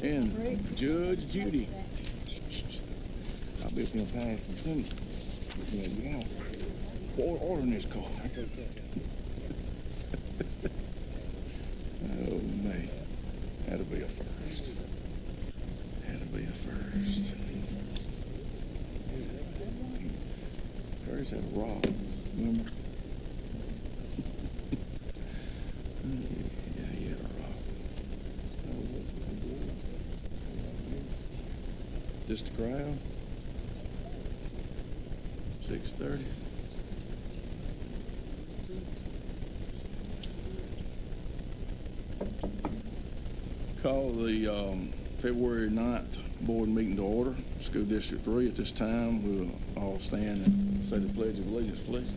And Judge Judy. I'll be up here passing sentences. Yeah. Order in this car. Oh, man. That'll be a first. That'll be a first. Curtis had a rock, remember? Yeah, he had a rock. Just a crowd? 6:30. Call the February 9th board meeting to order. School District 3. At this time, we'll all stand and say the Pledge of Allegiance, please.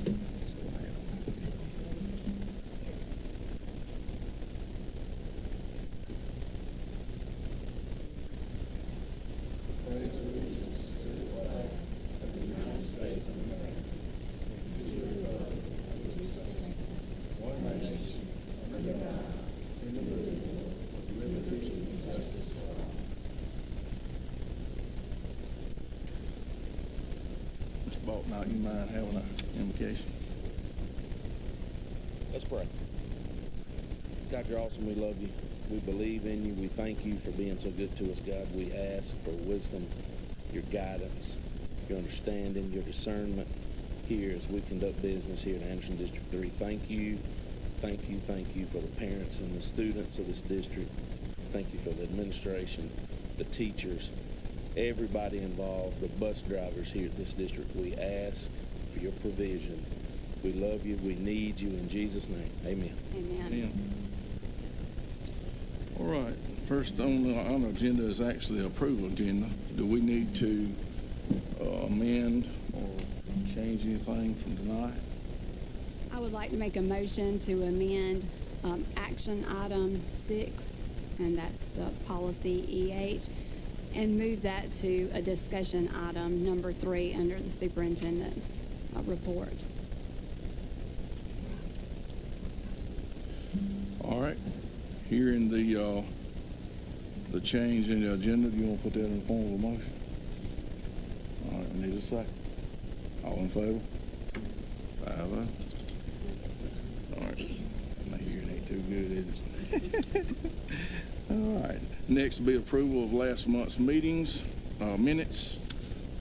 Mr. Baltnight, you mind having an invocation? Let's pray. God, you're awesome. We love you. We believe in you. We thank you for being so good to us, God. We ask for wisdom, your guidance, your understanding, your discernment here as we conduct business here in Anderson District 3. Thank you. Thank you. Thank you for the parents and the students of this district. Thank you for the administration, the teachers, everybody involved, the bus drivers here at this district. We ask for your provision. We love you. We need you in Jesus' name. Amen. Amen. All right. First on the agenda is actually an approval agenda. Do we need to amend or change anything from tonight? I would like to make a motion to amend action item 6, and that's the policy EH, and move that to a discussion item number 3 under the superintendent's report. All right. Hearing the change in the agenda, do you want to put that in the form of a motion? All right, I need a second. All in favor? 5-0. All right. My hearing ain't too good, is it? All right. Next will be approval of last month's meetings, minutes.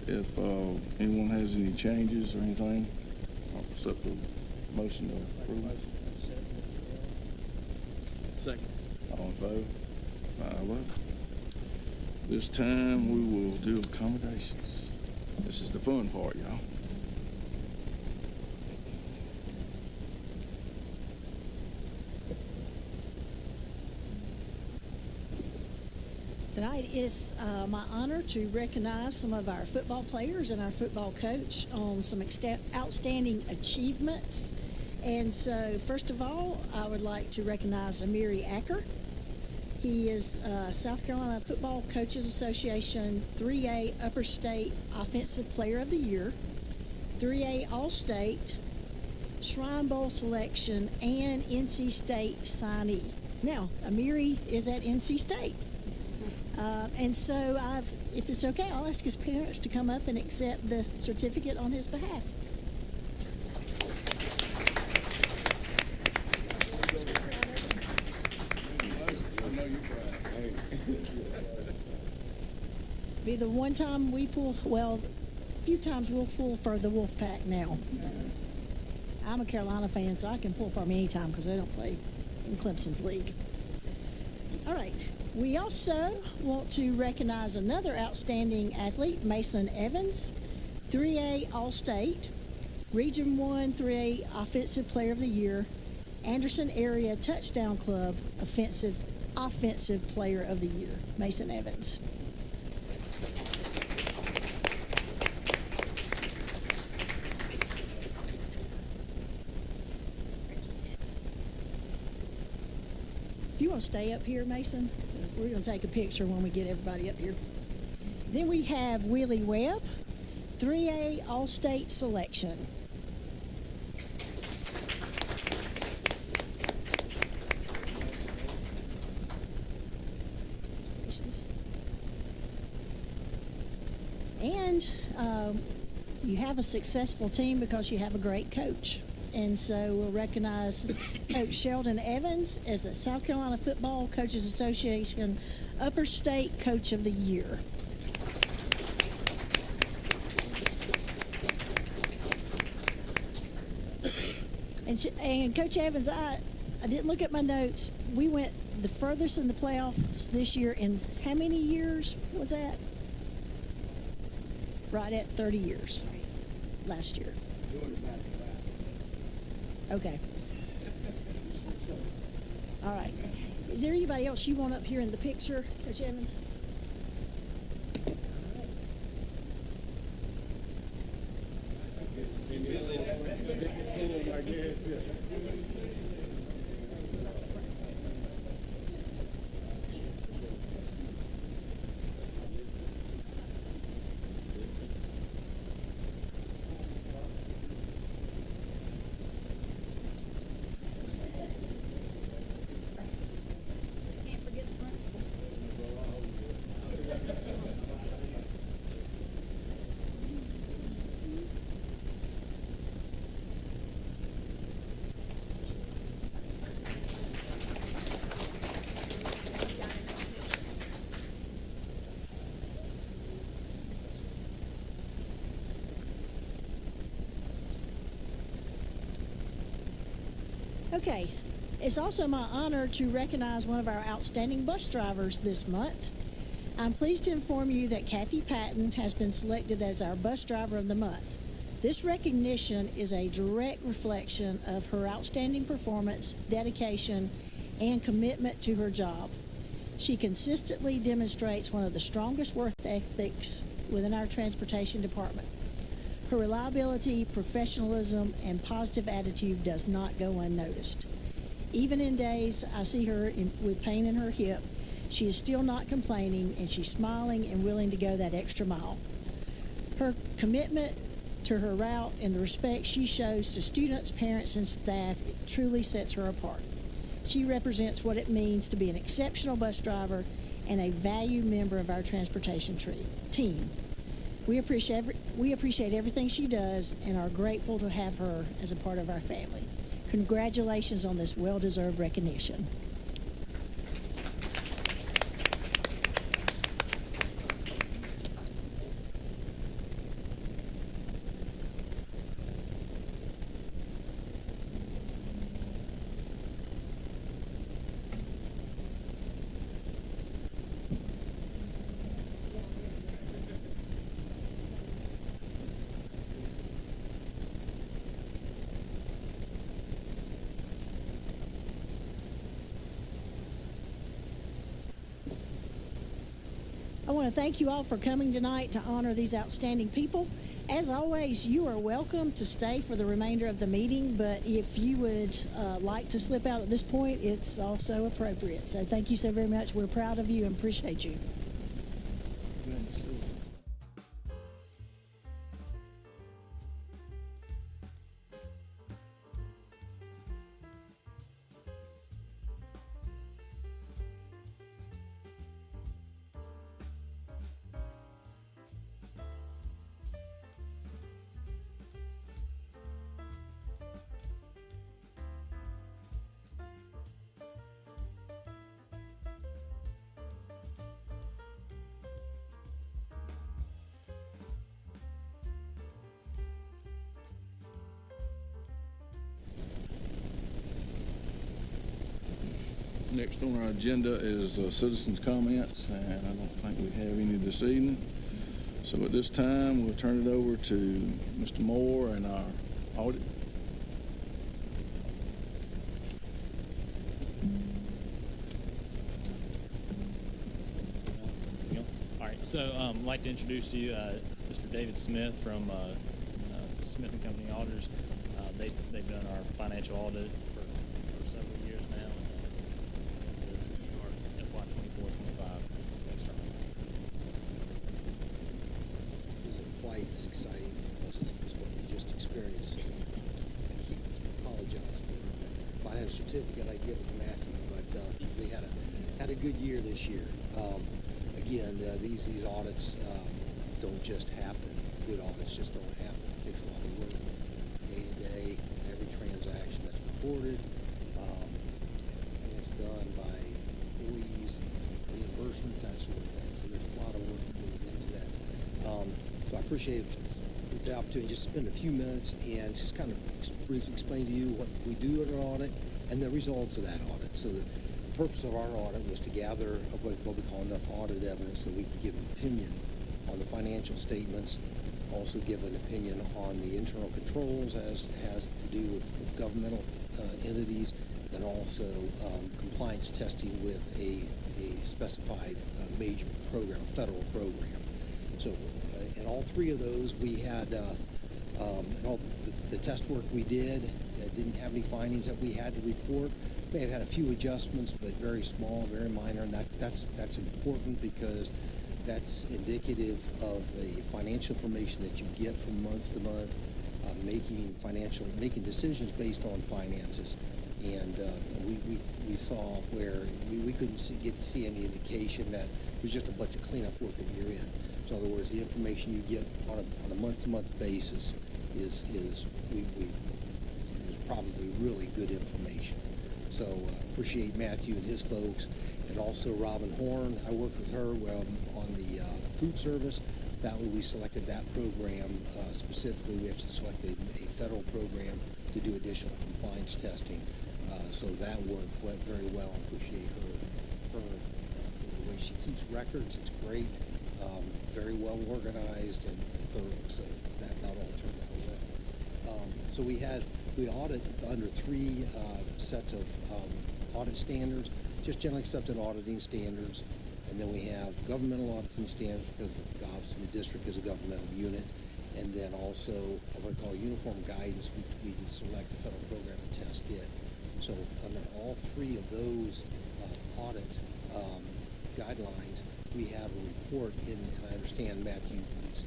If anyone has any changes or anything, I'll accept the motion to approve. Second. All in favor? 5-0. This time we will do accommodations. This is the fun part, y'all. Tonight is my honor to recognize some of our football players and our football coach on some outstanding achievements. And so, first of all, I would like to recognize Amiri Acker. He is South Carolina Football Coaches Association 3A Upper State Offensive Player of the Year, 3A All-State, Shrine Bowl selection, and NC State signee. Now, Amiri is at NC State. And so, if it's okay, I'll ask his parents to come up and accept the certificate on his behalf. Be the one time we pull, well, a few times we'll pull for the Wolfpack now. I'm a Carolina fan, so I can pull for them anytime because they don't play in Clemson's league. All right. We also want to recognize another outstanding athlete, Mason Evans, 3A All-State, Region 1 3A Offensive Player of the Year, Anderson Area Touchdown Club Offensive Player of the Year, Mason Evans. If you want to stay up here, Mason, we're going to take a picture when we get everybody up here. Then we have Willie Webb, 3A All-State selection. Congratulations. You have a successful team because you have a great coach. And so we'll recognize Coach Sheldon Evans as the South Carolina Football Coaches Association Upper State Coach of the Year. And Coach Evans, I didn't look at my notes. We went the furthest in the playoffs this year in how many years was that? Right at 30 years last year. Okay. All right. Is there anybody else you want up here in the picture, Coach Evans? Can't forget the principal. Okay. It's also my honor to recognize one of our outstanding bus drivers this month. I'm pleased to inform you that Kathy Patton has been selected as our Bus Driver of the Month. This recognition is a direct reflection of her outstanding performance, dedication, and commitment to her job. She consistently demonstrates one of the strongest work ethics within our transportation department. Her reliability, professionalism, and positive attitude does not go unnoticed. Even in days I see her with pain in her hip, she is still not complaining, and she's smiling and willing to go that extra mile. Her commitment to her route and the respect she shows to students, parents, and staff, it truly sets her apart. She represents what it means to be an exceptional bus driver and a valued member of our transportation team. We appreciate everything she does and are grateful to have her as a part of our family. Congratulations on this well-deserved recognition. I want to thank you all for coming tonight to honor these outstanding people. As always, you are welcome to stay for the remainder of the meeting, but if you would like to slip out at this point, it's also appropriate. So thank you so very much. We're proud of you and appreciate you. Next on our agenda is citizens' comments, and I don't think we have any this evening. So at this time, we'll turn it over to Mr. Moore and our audit. All right, so I'd like to introduce to you Mr. David Smith from Smith & Company Auditors. They've done our financial audit for several years now. Our FY 24-25 external. Isn't quite as exciting as what you just experienced. I keep apologize for the financial certificate I give it to Matthew, but we had a good year this year. Again, these audits don't just happen. good audits just don't happen. It takes a lot of work, day to day, every transaction that's recorded, and it's done by employees, reimbursements, that sort of thing. So there's a lot of work that goes into that. So I appreciate the opportunity just to spend a few minutes and just kind of briefly explain to you what we do in an audit and the results of that audit. So the purpose of our audit was to gather what we call enough audit evidence that we could give an opinion on the financial statements, also give an opinion on the internal controls as has to do with governmental entities, then also compliance testing with a specified major program, federal program. So in all three of those, we had, in all the test work we did, didn't have any findings that we had to report. May have had a few adjustments, but very small, very minor, and that's important because that's indicative of the financial information that you get from month to month, making decisions based on finances. And we saw where we couldn't get to see any indication that it was just a bunch of cleanup work at year end. So in other words, the information you get on a month-to-month basis is probably really good information. So appreciate Matthew and his folks, and also Robin Horn. I worked with her on the food service. That way we selected that program specifically. We have to select a federal program to do additional compliance testing. So that work went very well. I appreciate her the way she keeps records. It's great. Very well organized and thorough. So that all turned out well. So we audit under three sets of audit standards, just generally accepted auditing standards, and then we have governmental auditing standards because obviously the district is a governmental unit, and then also what we call uniform guidance. We select a federal program to test it. So under all three of those audit guidelines, we have a report and I understand Matthew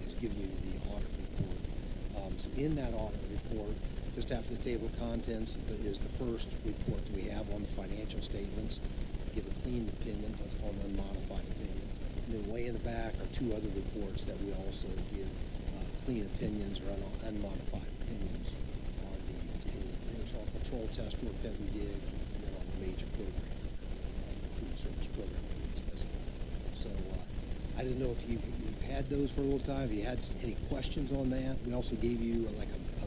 is giving you the audit report. So in that audit report, just after the table of contents is the first report that we have on the financial statements. Give a clean opinion, what's called an unmodified opinion. And then way in the back are two other reports that we also give clean opinions or unmodified opinions on the internal control test work that we did, and then on the major program, the food service program that we tested. So I didn't know if you've had those for a little time, if you had any questions on that. We also gave you a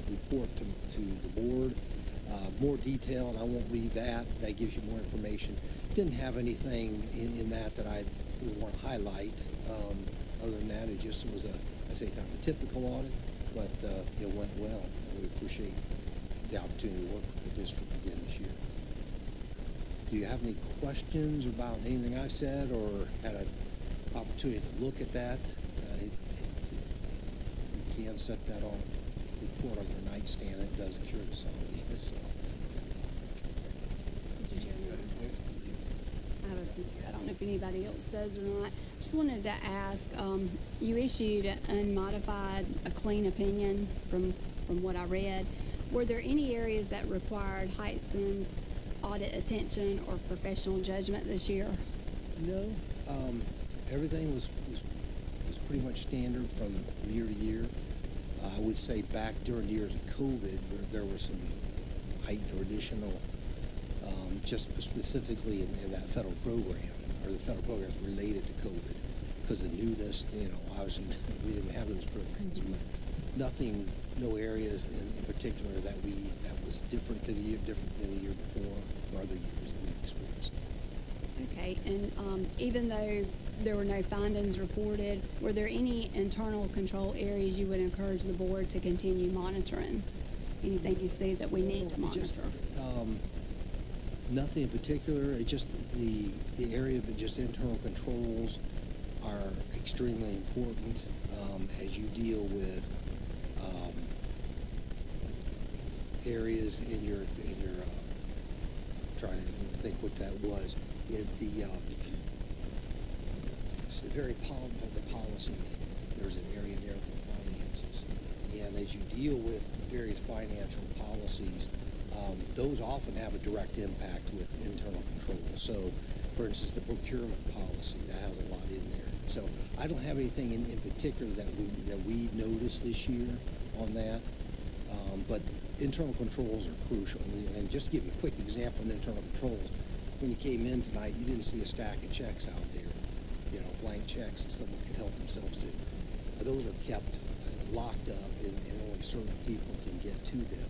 report to the board, more detail, and I won't read that. That gives you more information. Didn't have anything in that I would want to highlight. Other than that, it just was kind of a typical audit, but it went well. And we appreciate the opportunity to work with the district again this year. Do you have any questions about anything I've said or had an opportunity to look at that? You can set that on report on your nightstand. It does cure the insomnia. So. Mr. Chairman, I don't know if anybody else does or not. Just wanted to ask, you issued an unmodified, a clean opinion from what I read. Were there any areas that required heightened audit attention or professional judgment this year? No. Everything was pretty much standard from year to year. I would say back during the years of COVID, there were some heightened or additional, just specifically in that federal program, or the federal programs related to COVID, because of newness. Obviously we didn't have those programs, but no areas in particular that was different than the year before, or other years that we experienced. Okay, and even though there were no findings reported, were there any internal control areas you would encourage the board to continue monitoring? Anything you see that we need to monitor? Nothing in particular. It just the area of just internal controls are extremely important as you deal with areas in your trying to think what that was. It's very the policy manual. There's an area there for finances, and as you deal with various financial policies, those often have a direct impact with internal control. So, for instance, the procurement policy that has a lot in there. So I don't have anything in particular that we noticed this year on that. But internal controls are crucial. And just to give you a quick example of internal controls, when you came in tonight, you didn't see a stack of checks out there, blank checks that someone could help themselves to. Those are kept locked up, and only certain people can get to them.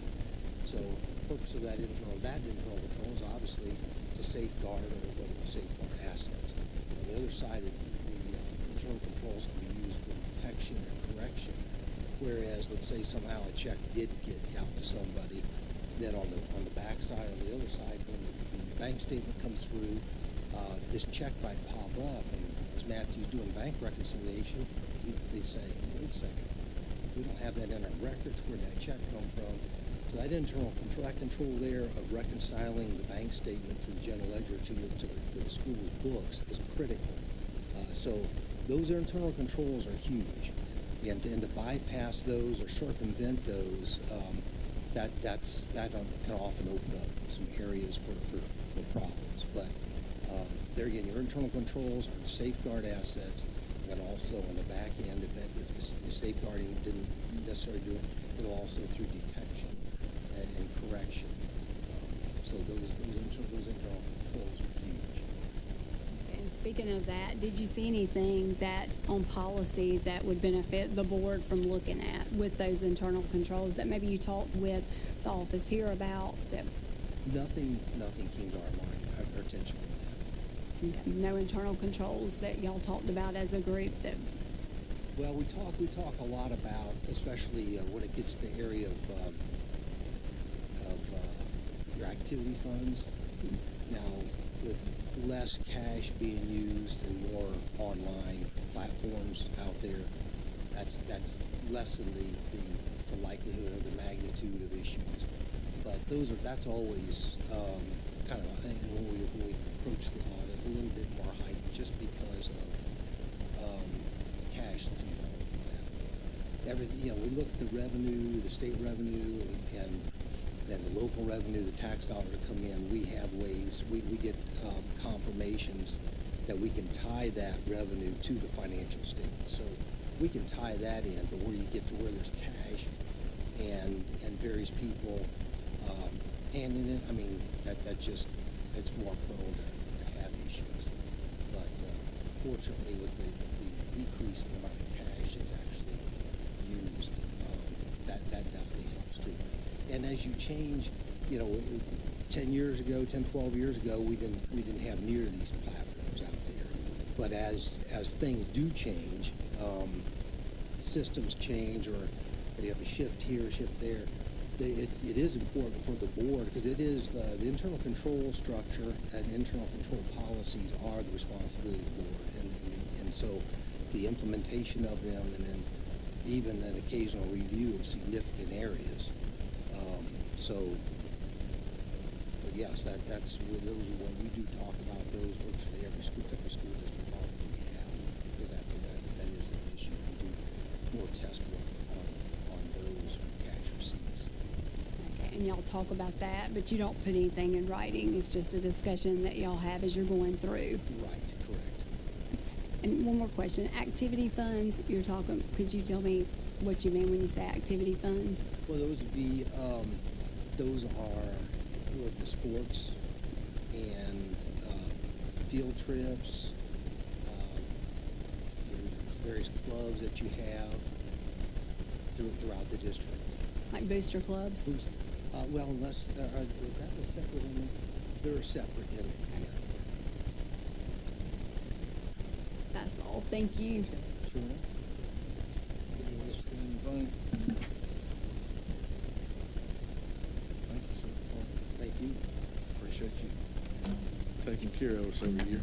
So the purpose of that internal control is obviously to safeguard safeguard assets. On the other side, the internal controls can be used for detection or correction. Whereas, let's say somehow a check did get out to somebody, then on the back side, on the other side, when the bank statement comes through, this check might pop up, and as Matthew's doing bank reconciliation, they say, wait a second, we don't have that in our records. Where'd that check come from? So that internal control, that control there of reconciling the bank statement to the general ledger to the school's books is critical. So those internal controls are huge. And to bypass those or circumvent those, that can often open up some areas for problems. But there again, your internal controls are to safeguard assets, and also on the back end, if the safeguarding didn't necessarily do it, it'll also through detection and correction. So those internal controls are huge. And speaking of that, did you see anything that on policy that would benefit the board from looking at with those internal controls that maybe you talked with the office here about? That Nothing came to our mind, our attention on that. okay, no internal controls that y'all talked about as a group that. Well, we talk a lot about, especially when it gets to the area of your activity funds. Now, with less cash being used and more online platforms out there, that's lessen the likelihood or the magnitude of issues. But that's always kind of, when we approach the audit, a little bit more heightened just because of cash that's involved with that. Everything, we look at the revenue, the state revenue, and the local revenue, the tax dollars that come in. We have ways, we get confirmations that we can tie that revenue to the financial statement. So we can tie that in, but where you get to where there's cash and various people handling it, I mean, it's more prone to have issues. But fortunately, with the decrease in the amount of cash that's actually used, that definitely helps too. And as you change, 10 years ago, 10, 12 years ago, we didn't have near these platforms out there. But as things do change, systems change, or you have a shift here, a shift there, it is important for the board, because it is the internal control structure and internal control policies are the responsibility of the board, and so the implementation of them, and then even an occasional review of significant areas. But yes, those are what we do talk about. Those virtually every school district audit that we have, because that is an issue. We do more test work on those cash receipts. Okay, and y'all talk about that, but you don't put anything in writing. It's just a discussion that y'all have as you're going through. Right, correct. And one more question. Activity funds, you're talking, could you tell me what you mean when you say activity funds? Well, those are the sports and field trips, your various clubs that you have throughout the district. Like booster clubs? Well, unless, is that a separate entity? They're a separate entity, yeah. That's all. Thank you. Sure enough. Anything? Thank you, sir. Thank you. Appreciate you taking care of us every year.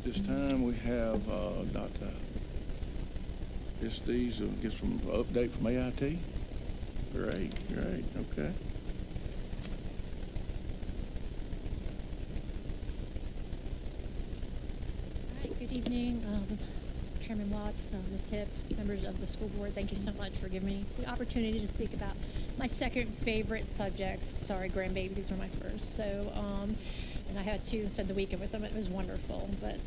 This time we have Dr. Trustees will get some update from AIT. Great, okay. All right, good evening, Chairman Watts, Ms. Hipp, members of the school board, thank you so much for giving me the opportunity to speak about my second favorite subject. Sorry, grandbabies are my first. So, and I had to spend the weekend with them. It was wonderful. But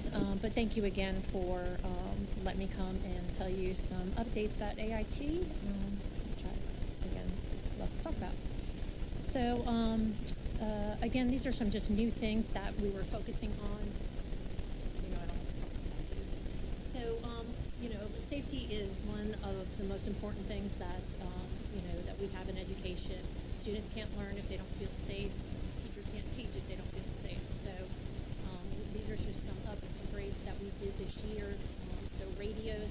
thank you again for letting me come and tell you some updates about AIT, which I, again, love to talk about. So, again, these are some just new things that we were focusing on. I don't want to talk about it. So, safety is one of the most important things that, that we have in education. Students can't learn if they don't feel safe. Teachers can't teach if they don't feel safe. So, these are just some upgrades that we did this year. So, radios,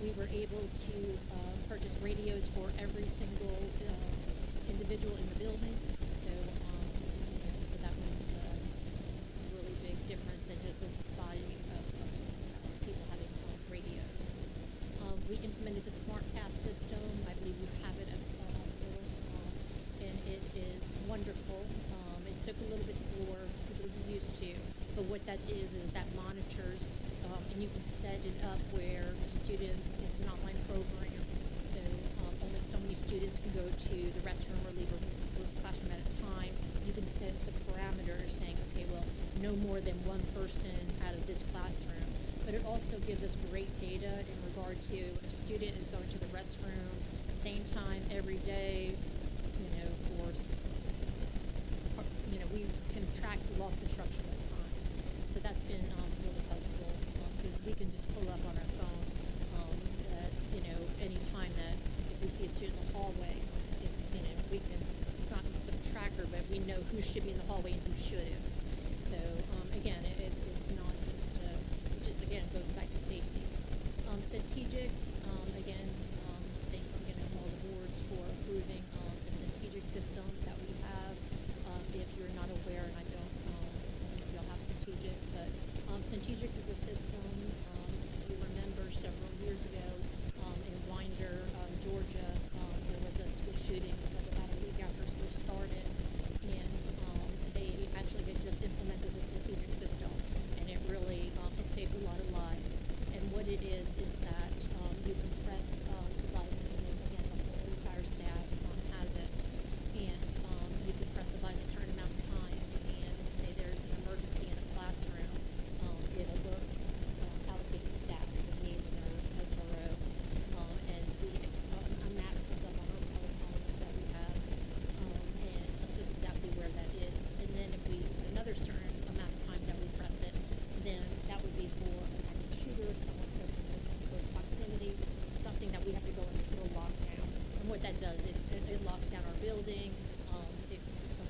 we were able to purchase radios for every single individual in the building. So that was a really big difference than just a spotty of people having radios. We implemented the Smart Pass system. I believe you have it at school, and it is wonderful. It took a little bit for people to get used to, but what that is that monitors, and you can set it up where students, it's an online program, so only so many students can go to the restroom or leave a classroom at a time. You can set the parameters saying, okay, well, no more than one person out of this classroom. But it also gives us great data in regard to if a student is going to the restroom same time every day, we can track lost instructional time. So that's been really helpful because we can just pull up on our phone that, any time that if we see a student in the hallway, we can, it's not the tracker, but we know who should be in the hallway and who shouldn't. So, again, it's not just, it just, again, goes back to safety. Centegics, again, thank all the boards for approving the Centegic system that we have. If you're not aware, and I don't know if you'll have Centegics, but Centegics is a system, if you remember several years ago in Winder, Georgia, there was a school shooting. It was like about a week after school started, and they actually had just implemented the Centegic system, and it really it saved a lot of lives. And what it is that you can press the button, and again, the whole entire staff has it, and you can press the button a certain amount of times, and say there's an emergency in a classroom, it alerts allocated staff, so me, the nurse, SRO, and a map comes up on our telephones that we have, and it tells us exactly where that is. And then if we, another certain amount of time that we press it, then that would be for an active shooter, someone in close proximity, something that we have to go into a lockdown. And what that does, it locks down our building, it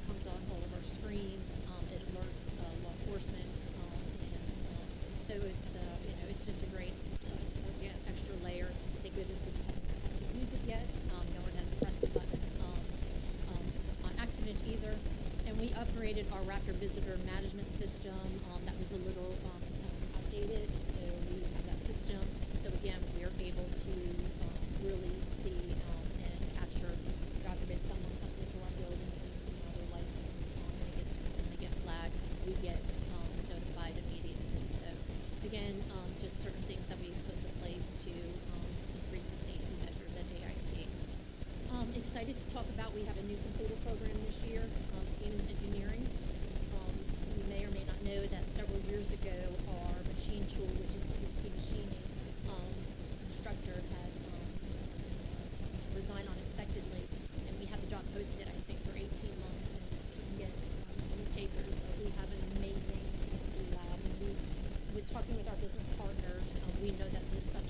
comes on all of our screens, it alerts law enforcement, and so it's just a great, again, extra layer. Thank goodness we haven't used it yet. No one has pressed the button on accident either. And we upgraded our Raptor visitor management system. That was a little outdated, so we have that system. So again, we are able to really see and capture, God forbid, someone comes into our building and their license, when they get flagged, we get notified immediately. So again, just certain things that we put into place to increase the safety measures at AIT. Excited to talk about, we have a new computer program this year, Siemens Engineering. You may or may not know that several years ago, our machine tool, which is CNC machining, instructor had resigned unexpectedly, and we had the job posted, I think, for 18 months, and couldn't get any takers, but we have an amazing CNC lab, and we're talking with our business partners, we know that this is such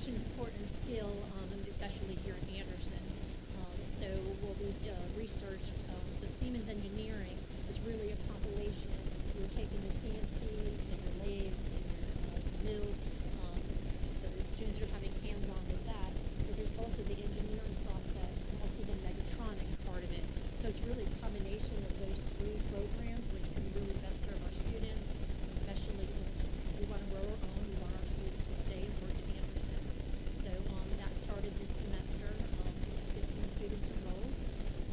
an important skill, especially here in Anderson. So what we researched, so Siemens Engineering is really a compilation. You're taking the CNCs and your lathes and your mills, so the students are having hands-on with that, but there's also the engineering process and also the mechatronics part of it. So it's really a combination of those three programs, which can really best serve our students, especially if we want to grow our own, we want our students to stay and work in Anderson. So that started this semester. We have 15 students enrolled,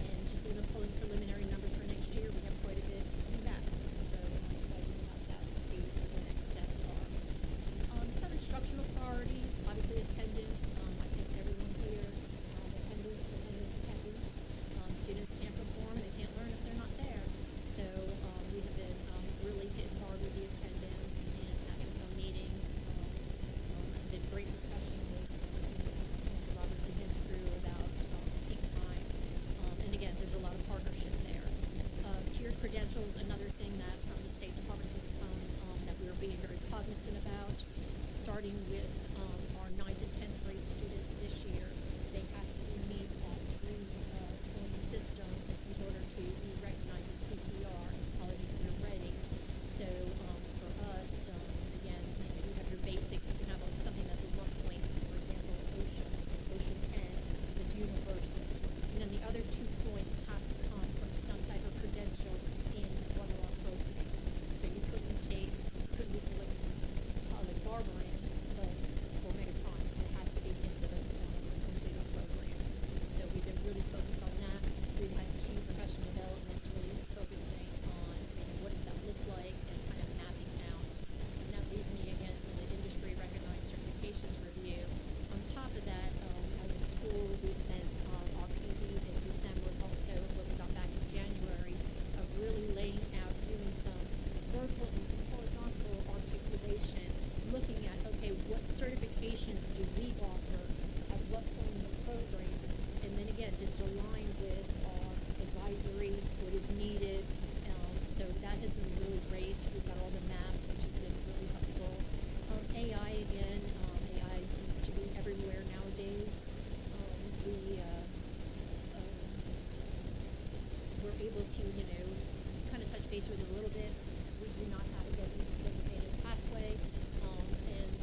and just even pulling preliminary numbers for next year, we have quite a bit coming back. So I'm excited about that to see what the next steps with our 9th and 10th grade students this year, they have to meet that 3-point system in order to be recognized as CCR, quality career ready. So for us, again, you have your basic, you can have something that's a 1 point, for example, Ocean 10 is universal. And then the other 2 points have to come from some type of credential in one of our programs. So you couldn't be like barbering, but for Megatron, it has to be in the completed program. So we've been really focused on that. We've had 2 professional developments really focusing on, what does that look like and kind of mapping out. And that leads me again to the industry recognized certifications review. On top of that, as a school, we spent our PD in December, also what we got back in January, of really laying out, doing some vertical and some horizontal articulation, looking at, okay, what certifications do we offer at what point in the program, and then again, just align with our advisory, what is needed. So that has been really great. We've got all the maps, which has been really helpful. AI again, AI seems to be everywhere nowadays. We're able to, kind of touch base with it a little bit. We do not have a designated pathway, and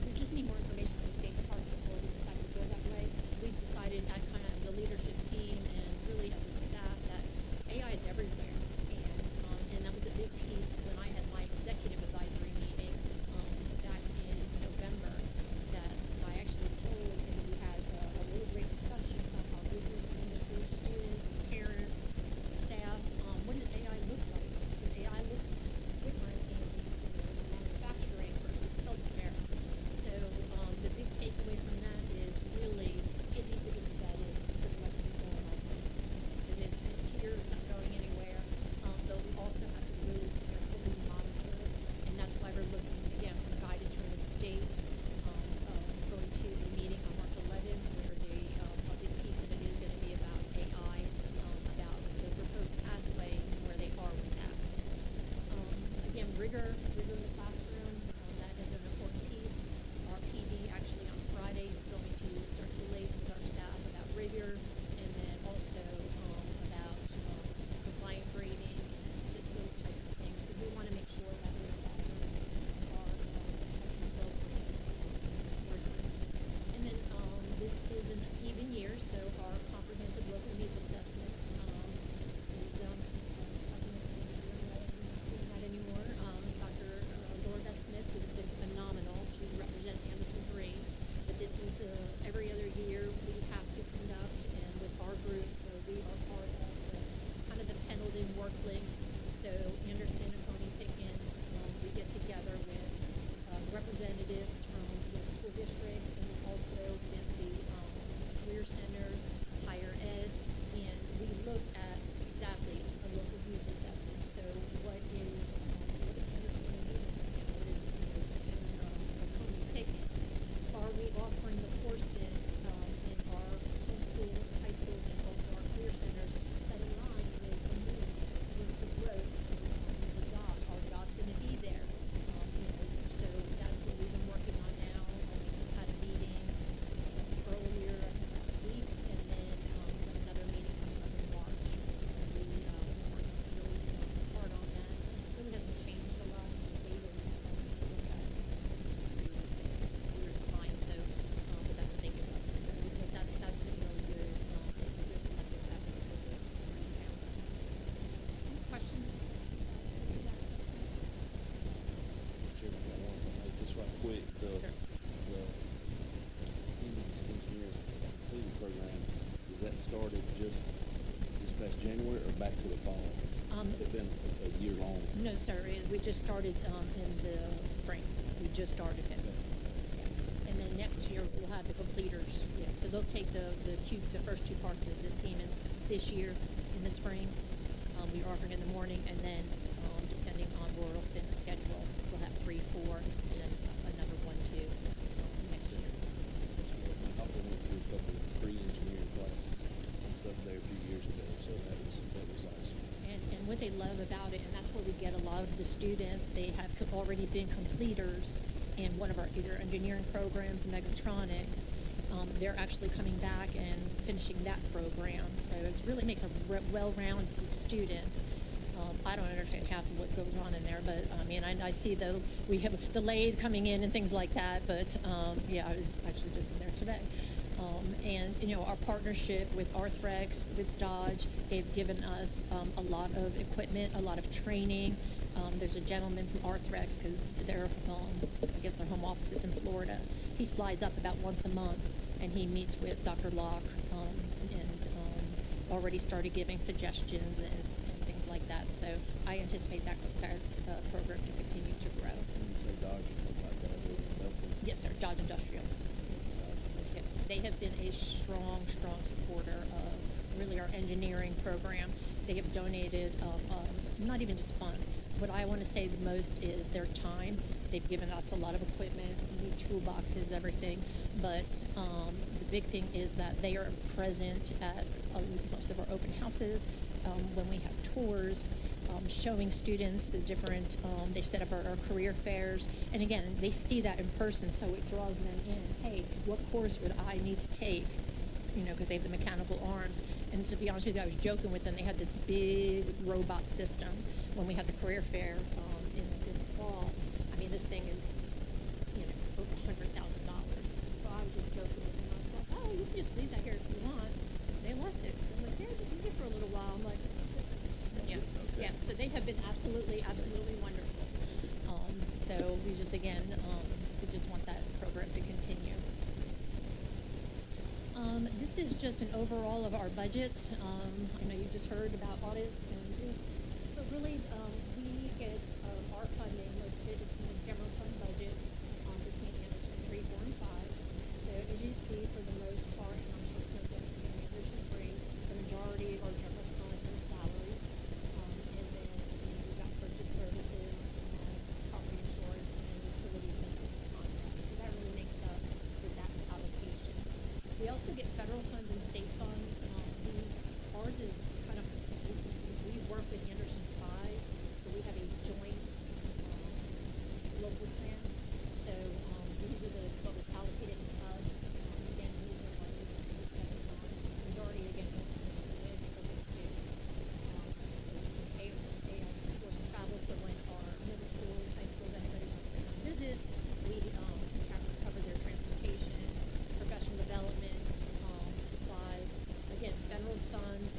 we just need more information from the State Department before we decide to go that way. We've decided at kind of the leadership team and really as a staff that AI is everywhere, and that was a big piece when I had my executive advisory meeting back in November, that I actually told, and we had a really great discussion about our business, industry, students, parents, staff. What does AI look like? Because AI looks different in manufacturing versus healthcare. So the big takeaway from that is really it needs to be embedded with what we're going on. And it's here, it's not going anywhere. Though we also have to really carefully monitor it, and that's why we're looking again for guidance from the state. Going to a meeting on March 11th where a big piece of it is going to be about AI, about the proposed pathway and where they are with that. Again, rigor in the classroom, that is an important piece. Our PD actually on Friday is going to circulate with our staff about rigor, and then also about compliant grading and just those types of things, because we want to make sure that we're following our instructional programs rigorous. And then this is an even year, so our comprehensive local needs assessment is not anymore. Dr. Laura Smith, who has been phenomenal. She's representing Anderson 3. But this is every other year we have to conduct, and with our group, so we are part of kind of the Pendleton work link. So Anderson and Tony Pickens, we get together with representatives from the school districts, and then also with the career centers, higher ed, and we look at exactly a local needs assessment. So what is Henderson needing? What is Tony Pickens? Are we offering the courses in our homeschool, high schools, and also our career centers that align with the need, with the growth, the jobs? Are jobs going to be there? So that's what we've been working on now. We just had a meeting earlier, I think last week, and then another meeting coming up in March. And we worked really hard on that. It really hasn't changed a lot. The data we look at years behind, so but that's what they give us. So that's been really good. It's a good collective effort with the learning campus. Any questions? Any of that so far? Chairman, I want to make this right quick. The Siemens Engineer Completed Program, is that started just this past January or back to the fall? It's been a year long. No, sir. We just started in the spring. We just started it. Yes. And then next year we'll have the completers. Yeah. So they'll take the first 2 parts of the Siemens this year in the spring. We're offering in the morning, and then depending on where it'll fit the schedule, we'll have 3, 4, and then another 1, 2 next year. My daughter went through a couple of pre-engineering classes and stuff there a few years ago, so that was awesome. And what they love about it, and that's where we get a lot of the students, they have already been completers, in one of our either engineering programs, mechatronics, they're actually coming back and finishing that program. So it really makes a well-rounded student. I don't understand half of what goes on in there, but I mean, I see we have the lathe coming in and things like that. But yeah, I was actually just in there today. And you know, our partnership with Arthrex, with Dodge, they've given us a lot of equipment, a lot of training. There's a gentleman from Arthrex, because I guess their home office is in Florida. He flies up about once a month, and he meets with Dr. Locke, and already started giving suggestions and things like that. So I anticipate that program to continue to grow. When you say Dodge, you talk about that with Belfort. Yes, sir. Dodge Industrial. Yes, they have been a strong supporter of really our engineering program. They have donated, not even just fund. What I want to say the most is their time. They've given us a lot of equipment, new toolboxes, everything. But the big thing is that they are present at most of our open houses, when we have tours, showing students the different, they set up our career fairs. And again, they see that in person, so it draws them in. Hey, what course would I need to take? You know, because they have the mechanical arms. And to be honest with you, I was joking with them. They had this big robot system when we had the career fair in the fall. I mean, this thing is, you know, over $100,000. So I was just joking with them. I was like, oh, you can just leave that here if you want. They left it. I'm like, yeah, just use it for a little while. I'm like, so yeah, yeah. So they have been absolutely wonderful. So we just we just want that program to continue. This is just an overall of our budgets. I know you just heard about audits and things. So really, we get our funding listed in the general fund budget between Anderson 3, 4, and 5. So as you see, for the most part, and I'm sure it's going to be Anderson 3, the majority of our general funds are salaries. And then, you know, we've got purchase services, property insurance, and utility maintenance contracts. So that really makes up with that allocation. We also get federal funds and state funds. Ours is kind of, we work with Anderson 5, so we have a joint local plan. So these are what was allocated to us. Again, these are what we spend on. Majority, again, goes to the for the students. They support travel, so when our middle schools, high schools, anybody wants to come visit, we cover their transportation, professional development, supplies. Again, federal funds,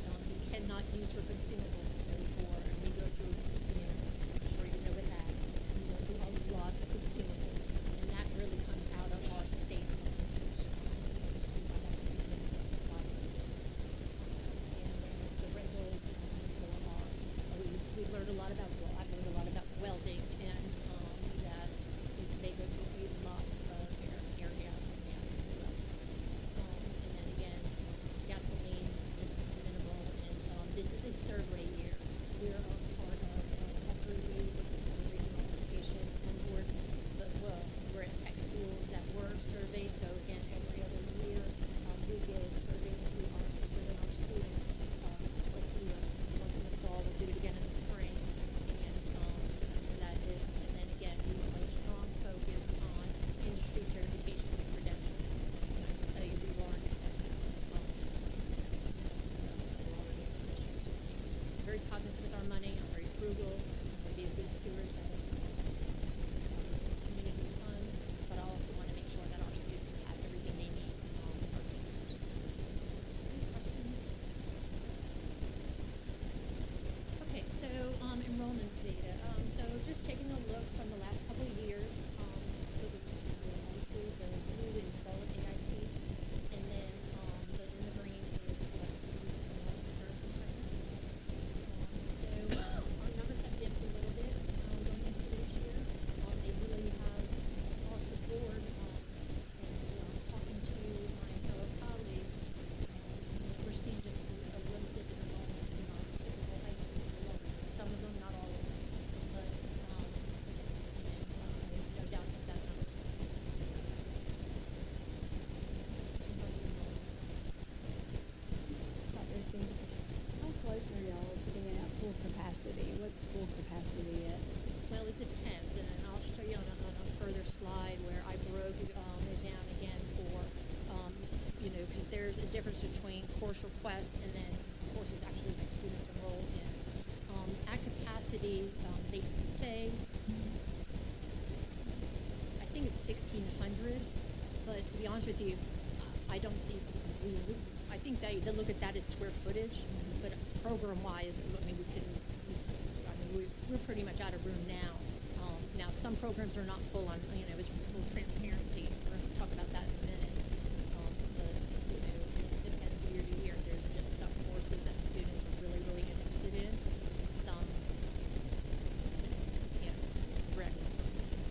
difference between course requests and then courses actually that students enroll in. At capacity, they say, I think it's 1,600, but to be honest with you, I don't see, I think they look at that as square footage, but program-wise, I mean, we're pretty much out of room now. Now, some programs are not full on, it's full transparency. We're going to talk about that in a minute. But, it depends year to year. There's just some courses that students are really, really interested in, and some can't direct.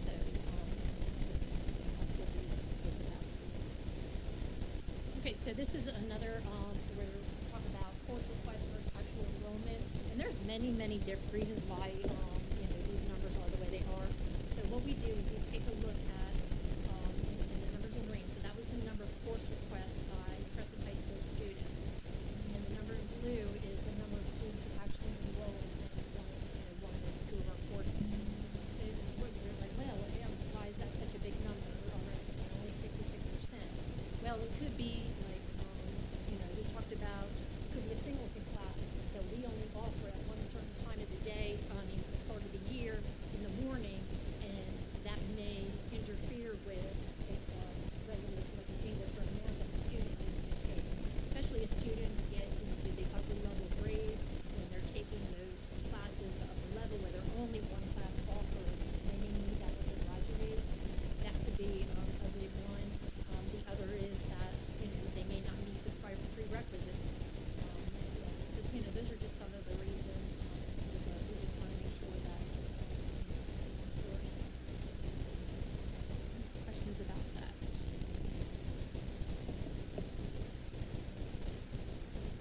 So, okay, so this is another, we're talking about course requests versus actual enrollment. And there's many, many different reasons why, these numbers are the way they are. So what we do is we take a look at, and the numbers in green. So that was the number of course requests by Crescent High School students. And the number in blue is the number of students who actually enrolled in one or two of our courses. So you're like, well, why is that such a big number? Only 66%. Well, it could be like, we talked about, it could be a singleton class that we only offer at one certain time of the day, part of the year in the morning, and that may interfere with regular English or math that the student needs to take, especially as students get into the upper level grades when they're taking those classes, the upper level, where they're only one class offered, and they need that when they graduate. That could be a big one. The other is that they may not meet the prior prerequisites. So those are just some of the reasons. We just want to make sure that. Questions about that?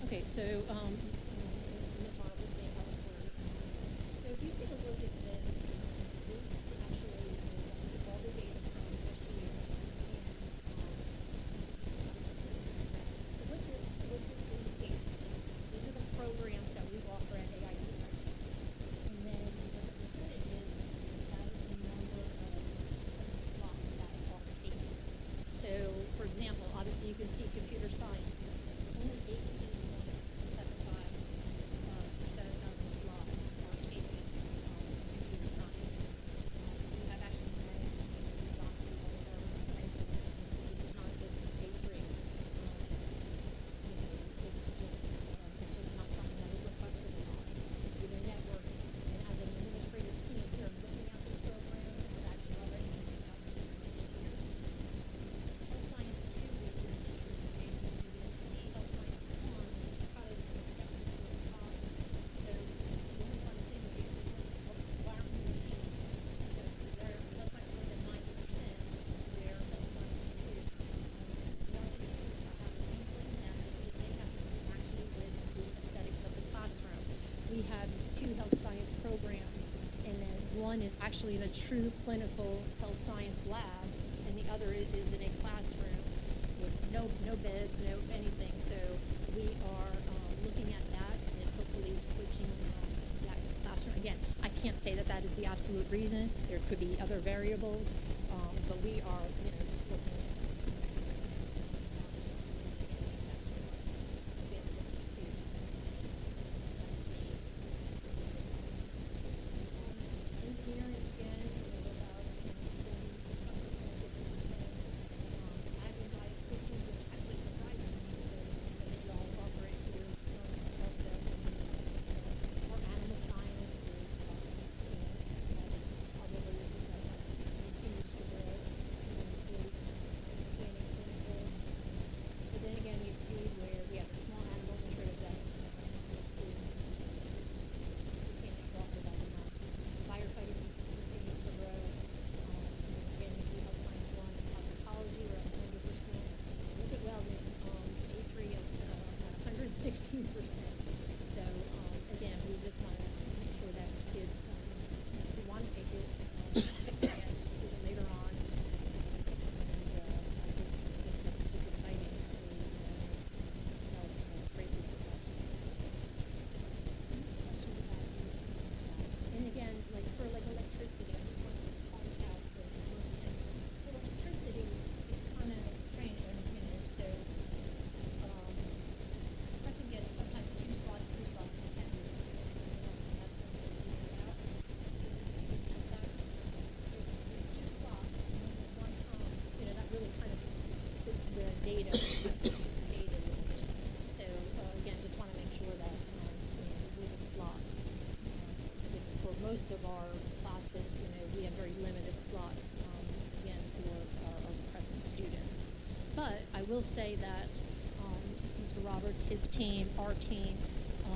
Okay, so Ms. Arnold, this may help for. So if you take a look at this actually took all the data from this year, and so what this indicates is these are the programs that we offer at AIT right now. And then what the percentage is, that is the number of slots that are taken. So, for example, obviously you can see computer science, only 18.75% of the slots are taken in computer science. We have actually managed to gone to all of our high schools and see this is not just K3. It's just not something that is requested a lot. Either networking, and as an administrative team, we are looking at this program. We're actually already looking at it next year. Health science 2, which is interesting, because you see health science 1, probably definitely to the top. So you always want to think, okay, so why aren't we retaining? So there, health science 1 is at 90%, where health science 2, it's one of the things I have an inkling that it may have to do actually with the aesthetics of the classroom. We have 2 health science programs, and then one is actually in a true clinical health science lab, and the other is in a classroom with no beds, no anything. So we are looking at that and hopefully switching that to classroom. Again, I can't say that is the absolute reason. There could be other variables, but we are, just looking at engineering again, about 40%, admin by systems, which actually surprises me because you all offer it here also. Or animal science is, probably continues to grow tremendously. Standing clinical. But then again, you see where we have a small animal intro that the students can't walk without them. Firefighting continues to grow. Again, you see health science 1, cosmetology, we're at 100%. Look at welding, A3 is at 116%. So, again, we just want to make sure that kids who want to take it and just do it later on. And I just think that's just exciting. So greatly for us. Questions about that? And again, for electricity, I just want to point out that so electricity, it's kind of strange, so will say that Mr. Roberts, his team, our team,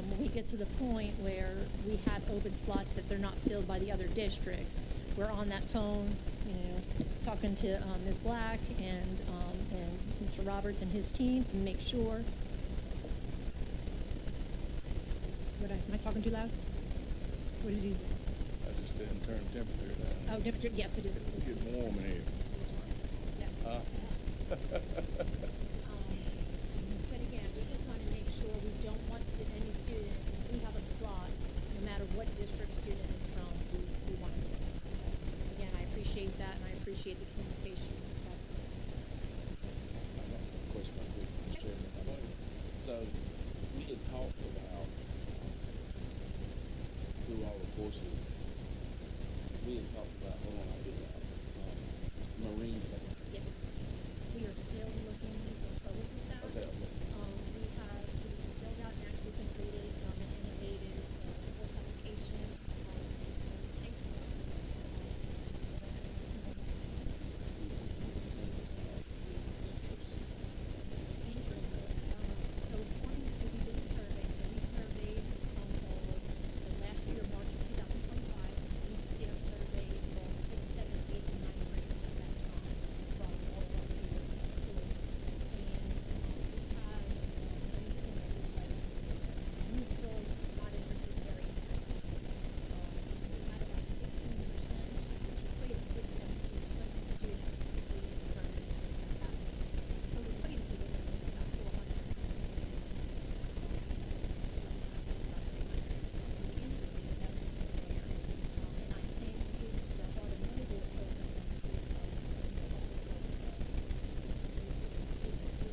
when we get to the point where we have open slots that they're not filled by the other districts, we're on that phone, talking to Ms. Black and Mr. Roberts and his team to make sure. Am I talking too loud? What is he? I just didn't turn the temperature down. Oh, temperature. Yes, it is. It's getting warm in here. Yes. But again, we just want to make sure we don't want to any student, if we have a slot, no matter what district student is from, we want to fill. Again, I appreciate that, and I appreciate the communication across the Question, Mr. Chairman, if I may. So, we had talked about, through all the courses, we had talked about, hold on, I'll get it out, marine club. Yes. We are still looking to go forward with that. Okay, okay. We filled out and actually completed an innovative course application. It's So according to, we did a survey, so we surveyed so last year, March of 2025, we still surveyed all 6th, 7th, 8th, and 9th graders at that time from all of our field schools. And we had, neutral, not interested, very interested. We had about 16%, which equated to 17 students completing the survey. So we're putting to about 400 students. And I think too, the automotive program is also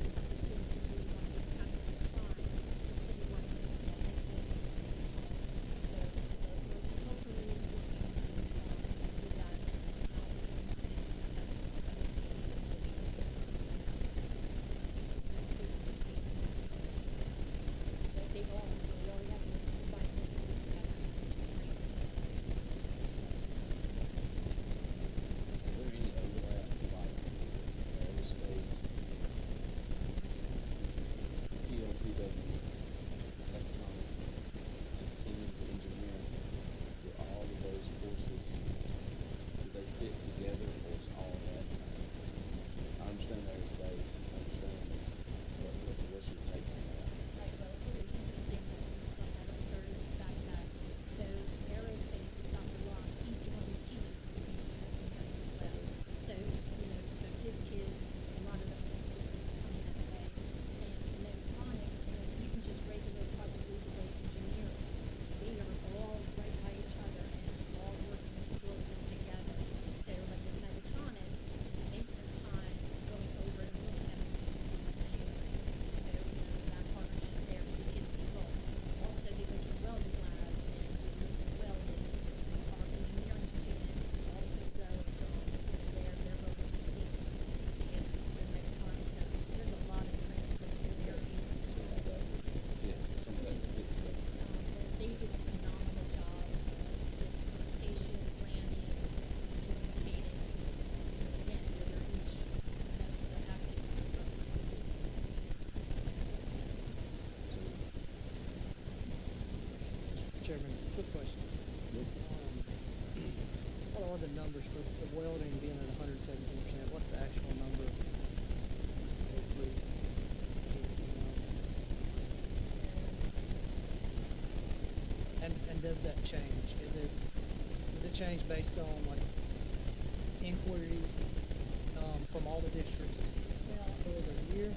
the students who really want to get kind of fun, just to be one of those small things. So hopefully we can do that. They all, we already have to combine them together. Is there any overlap, like aerospace, PLTW, electronics, and Siemens engineering? Do all of those courses, do they fit together, or is all that? I understand aerospace, I understand, but what's your take on that? Right, well, it is interesting that you brought that up, sir, is the fact that, so aerospace is Dr. Rock, he's the one who teaches the seniors as well. So, so his kids, a lot of them will come in that way. And in electronics, even just regular probably the way engineering, they are all right by each other and all working closely together. So like with electronics, they spend time going over and looking at the CNC machinery. So, that partnership there, so the kids see both. Also, they go to the welding lab and they look at welding. Our engineering students also go from their both students and their electronics. So there's a lot of transdisciplinary. Some of that would fit together. They do a phenomenal job with rotation, planning, communicating. Again, they're each has to have Chairman, quick question. What are the numbers for the welding being at 117%? What's the actual number? Hopefully, and does that change? Does it change based on like inquiries from all the districts for the year?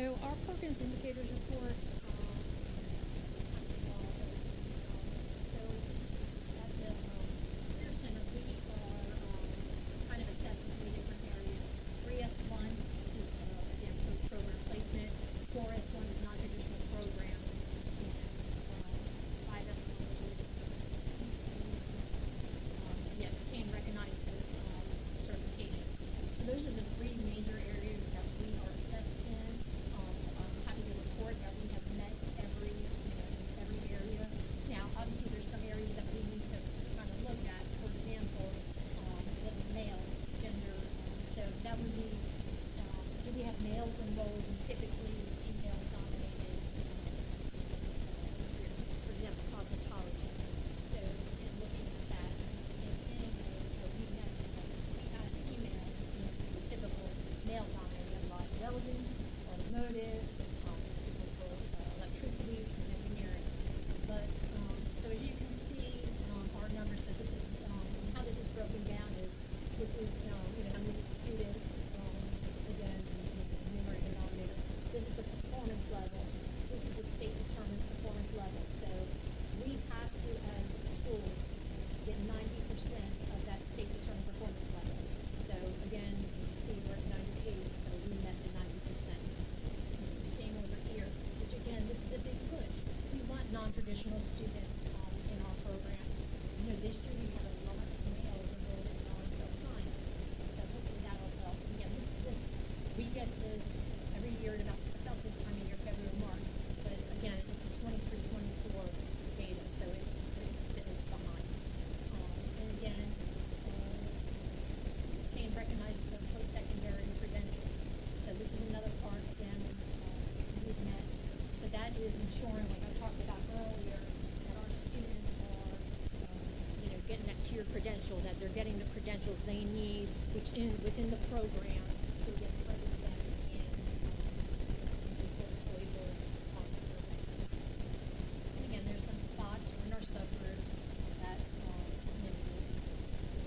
our programs indicators report, kind of small, but, so at the Career Center, we are kind of assessed in three different areas. 3S1, this is, again, post-program placement. 4S1 is non-traditional program. And 5S1, which is obtain recognized as certification. So those are the three major areas that we are assessed in. I'm happy to report that we have met every area. Now, obviously, there's some areas that we need to kind of look at. For example, the male, gender. So that would be, do we have males enrolled in typically female-dominated careers? For example, cosmetology. So, in looking at that, same thing, we have females in the typical male-dominated life, welding, automotive, typical electricity and engineering. But so as you can see, our numbers. So this is how this is broken down. This is how many students. Again, numerator and denominator. This is the performance level. This is the state-determined performance level. So we have to, as a school, get 90% of that state-determined performance level. So again, you see we're at 98, so we met the 90%. Same over here, which again, this is a big push. We want non-traditional students in our program. This year we have a lot of males enrolled in non-health science, so hopefully that'll help. Again, we get this every year at about this time of year, February, March. But again, it's 23-24 data, so it's behind. And again, obtain recognized post-secondary credentials. So this is another part, again, we've met. So that is ensuring, like I talked about earlier, that our students are, getting that tier credential, that they're getting the credentials they need, within the program to get further them in the employable program. And again, there's some spots in our subgroups that,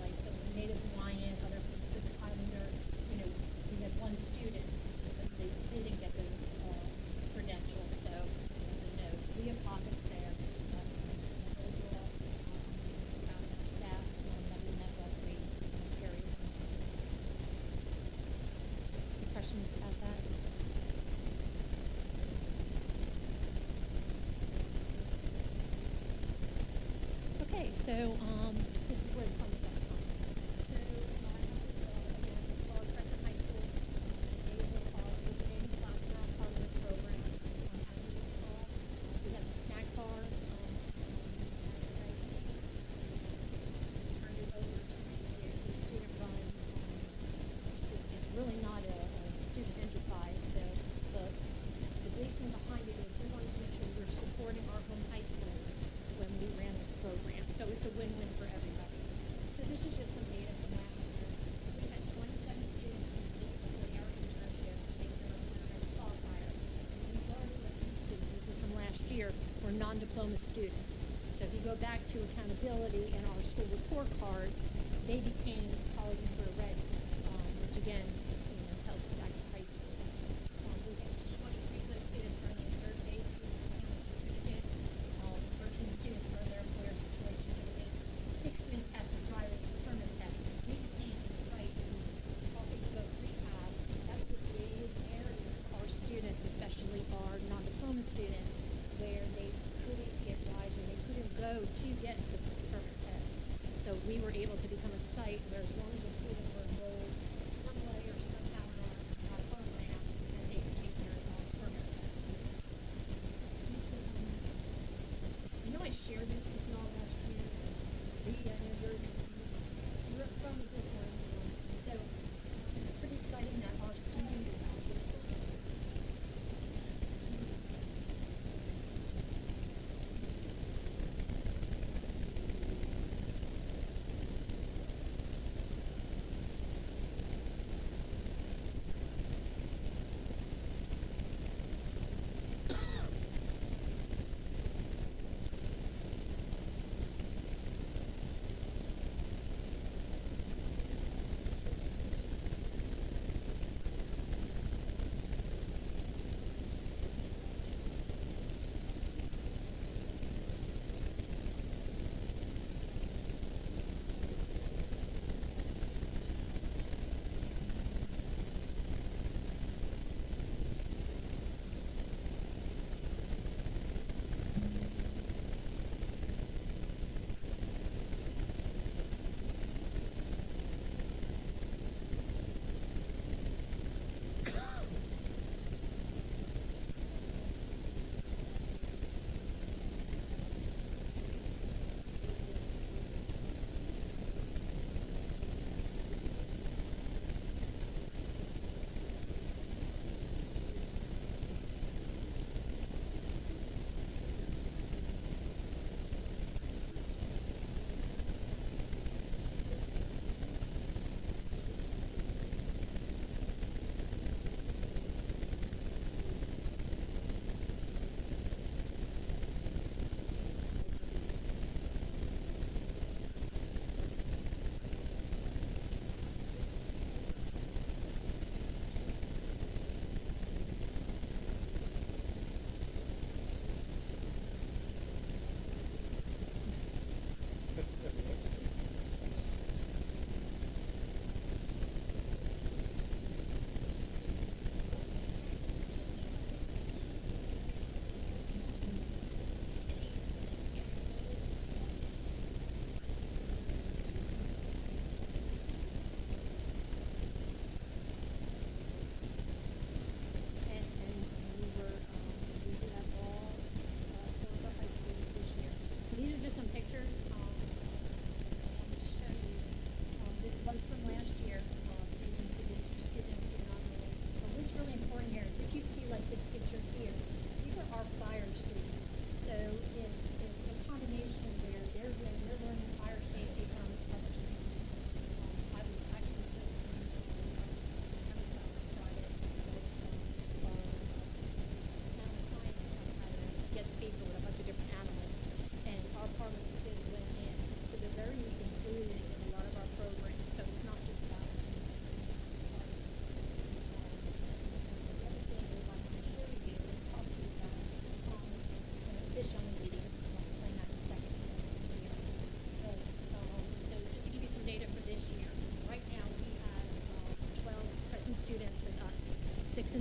like the Native Hawaiian, other Pacific Islander, we had one student that they didn't get the credential, so we have pockets there. Overall, our staff that we met all three areas. Any questions about that? Okay, so this is where the fun stuff comes. So our Crescent High School, they are opening class. They're on part of the program. As you recall, we have the snack bar. Turned it over to the student-run. It's really not a student enterprise. So the big thing behind it is we wanted to make sure we're supporting our home high schools when we ran this program. So it's a win-win for everybody. So this is just some data from last year. So we had 27 students complete the 40-hour internship based on our program as a qualifier. And the majority of these students, this is from last year, were non-diploma students. So if you go back to accountability and our school report cards, they became college and career ready, which again, helps back to high school. We had 23 of those students earning a CERT certificate. 13 students earned their employer's choice certificate. 6 students passed the driver's permit test. We became insight talking about rehab. That was a big area for our students, especially our non-diploma students, where they couldn't get rides or they couldn't go to get the permit test. So we were able to become a site where as long as the students were enrolled some way or somehow in our program, that they could take their permit test. I shared this with y'all last year. I know you're from this one. So it's pretty exciting that our students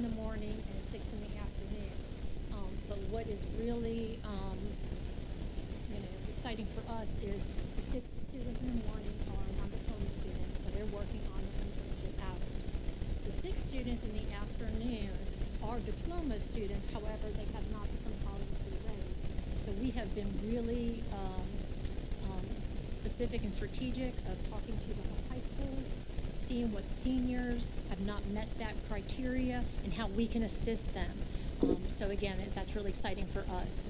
in the morning and 6 in the afternoon. But what is really, exciting for us is the 6 students in the morning are non-diploma students, so they're working on their internship hours. The 6 students in the afternoon are diploma students, however, they have not become college ready. So we have been really specific and strategic of talking to the high schools, seeing what seniors have not met that criteria and how we can assist them. So again, that's really exciting for us.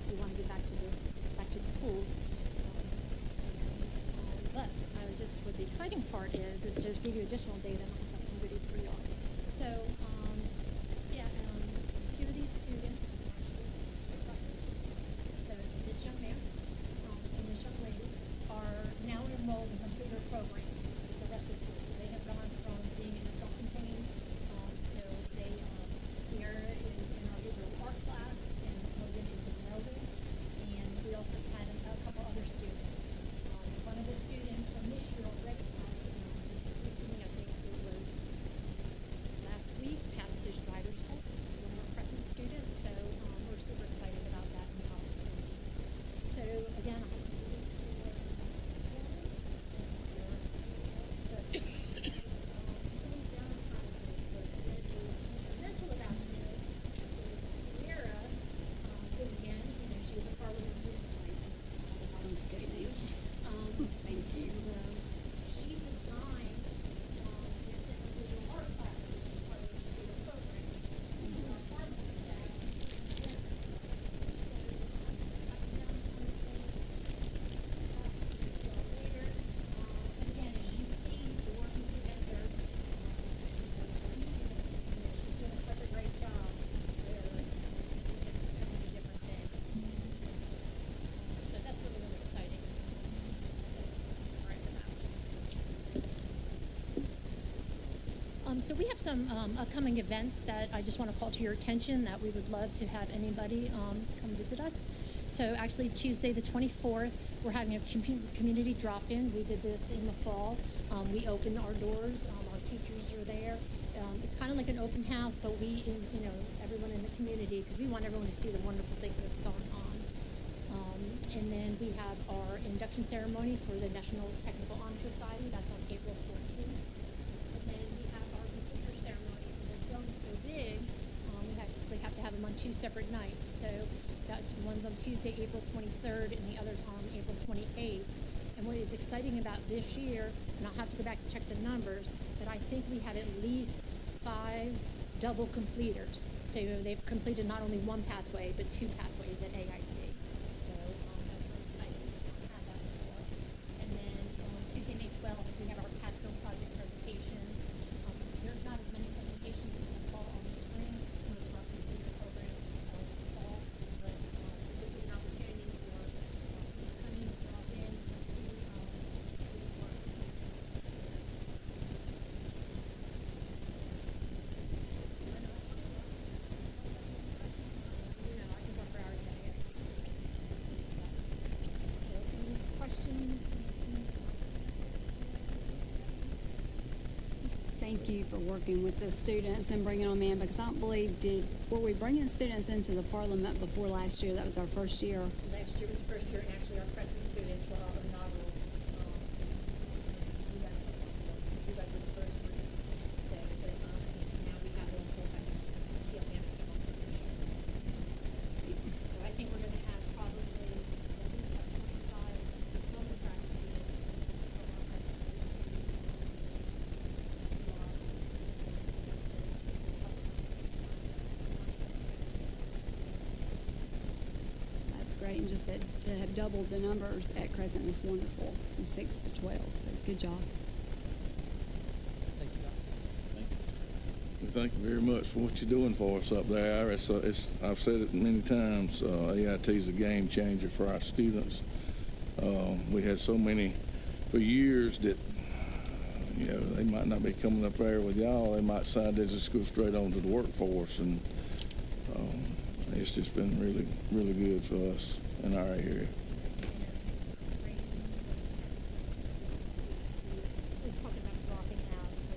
We want to get back to the schools. But what the exciting part is to just give you additional data, and I'll have some goodies for y'all. So, two of these students, so this young man and this young lady are now enrolled in computer programming with the rest of the school. So they have gone from being in a self-contained, Sierra is in our visual art class, and Logan is in welding, and we also had a couple other students. One of the students from this year already recently, I think it was last week, passed his driver's test. He's one of our Crescent students, so we're super excited about that and the opportunities. So again, I hope you do this mental about this is Sierra, who again, she was a Parliament student. I'm skating. Thank you. She designed this individual art class as part of the student program. Our Parliament staff. Later, again, as you see, we're working together. She's doing such a great job. Where it's so many different things. So that's really, really exciting. So we have some upcoming events that I just want to call to your attention that we would love to have anybody come visit us. So actually Tuesday the 24th, we're having a community drop-in. We did this in the fall. We opened our doors. Our teachers are there. It's kind of like an open house, but everyone in the community, because we want everyone to see the wonderful thing that's going on. And then we have our induction ceremony for the National Technical Honor Society. That's on April 14th. And then we have our computer ceremony. They're growing so big, we have to have them on 2 separate nights. So that's one's on Tuesday, April 23rd, and the other's on April 28th. And what is exciting about this year, and I'll have to go back to check the numbers, but I think we have at least 5 double completers. So they've completed not only one pathway, but 2 pathways at AIT. So that's really exciting. We've not had that before. And then Tuesday, May 12th, we have our Capstone Project presentations. There's not as many presentations as we fall on the spring. Most of our computer programs fall in the fall. But this is an opportunity for people to come in, drop in, and see student work. I can talk for hours about AIT. So any questions? Thank you for working with the students and bringing them in, because I don't believe, were we bringing students into the Parliament before last year? That was our first year. Last year was the first year, and actually our Crescent students were our inaugural. You guys were the first group. So, but now we have them full time students. TL management on the So I think we're going to have probably at least about 25 diploma track students from our Crescent That's great, and just to have doubled the numbers at Crescent is wonderful, from 6 to 12. So good job. Thank you, Doc. We thank you very much for what you're doing for us up there. I've said it many times, AIT is a game changer for our students. We had so many for years that, they might not be coming up there with y'all. They might decide to just go straight on to the workforce, and it's just been really, really good for us in our area. Just talking about dropping out. So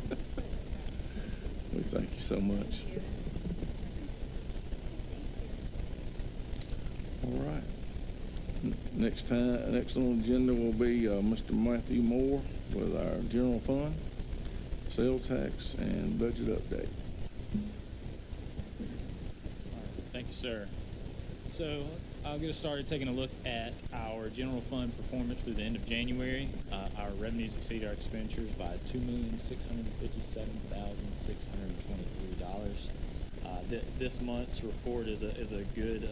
We thank you so much. All right. Next on the agenda will be Mr. Matthew Moore with our general fund, sales tax, and budget update. Thank you, sir. So I'll get us started taking a look at our general fund performance through the end of January. Our revenues exceed our expenditures by $2,657,623. This month's report is a good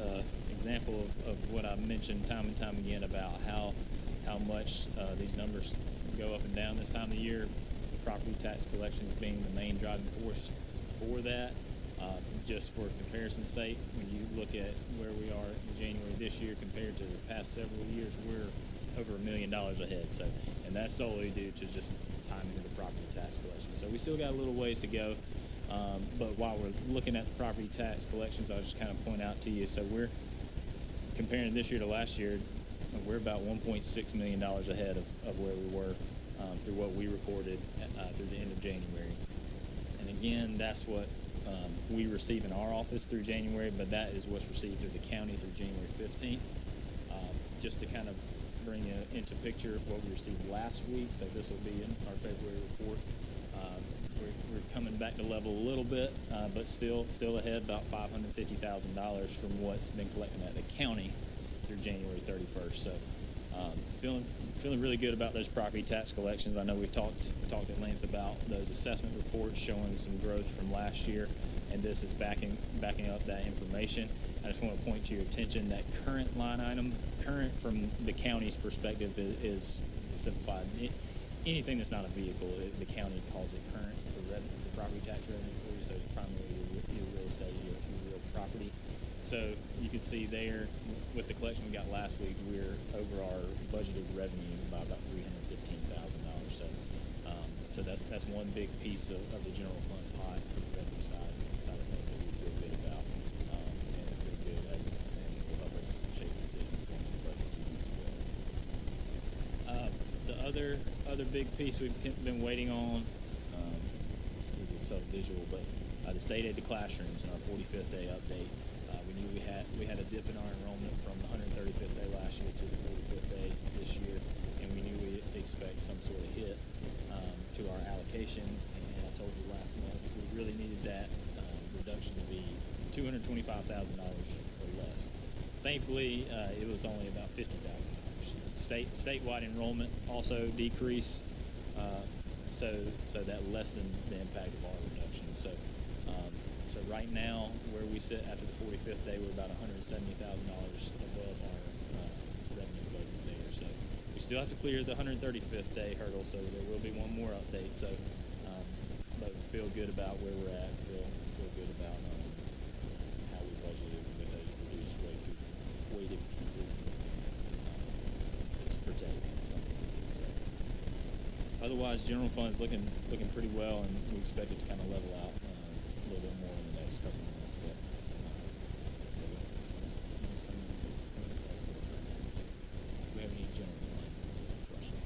example of what I've mentioned time and time again about how much these numbers go up and down this time of the year. Property tax collections being the main driving force for that. Just for comparison's sake, when you look at where we are in January this year compared to the past several years, we're over $1 million ahead. So, and that's solely due to just the timing of the property tax collection. So we still got a little ways to go. But while we're looking at the property tax collections, I'll just kind of point out to you. So we're comparing this year to last year. We're about $1.6 million ahead of where we were through what we recorded through the end of January. And again, that's what we receive in our office through January, but that is what's received through the county through January 15th. Just to kind of bring you into picture what we received last week, so this will be in our February report. We're coming back to level a little bit, but still ahead about $550,000 from what's been collected at the county through January 31st. So feeling really good about those property tax collections. I know we've talked at length about those assessment reports showing some growth from last year, and this is backing up that information. I just want to point to your attention that current line item, current from the county's perspective is simplified. Anything that's not a vehicle, the county calls it current for property tax revenue for you, so it's primarily your real estate, your real property. So you can see there with the collection we got last week, we're over our budgeted revenue by about $315,000. So that's one big piece of the general fund pot for the revenue side of things that we feel good about, and feel good and will help us shape the city going into budget season as well. The other big piece we've been waiting on, this is a tough visual, but the state aid to classrooms and our 45th day update. We knew we had a dip in our enrollment from the 135th day last year to the 45th day this year, and we knew we'd expect some sort of hit to our allocation. And I told you last month we really needed that reduction to be $225,000 or less. Thankfully, it was only about $50,000. Statewide enrollment also decreased, so that lessened the impact of our reduction. So right now, where we sit after the 45th day, we're about $170,000 above our revenue budget there. So we still have to clear the 135th day hurdle, so there will be one more update. So, but feel good about where we're at. Feel good about how we budgeted with those reduced weighted improvements to protect against some of these. So otherwise, general fund's looking pretty well, and we expect it to kind of level out a little bit more in the next couple of months. But do we have any general fund questions?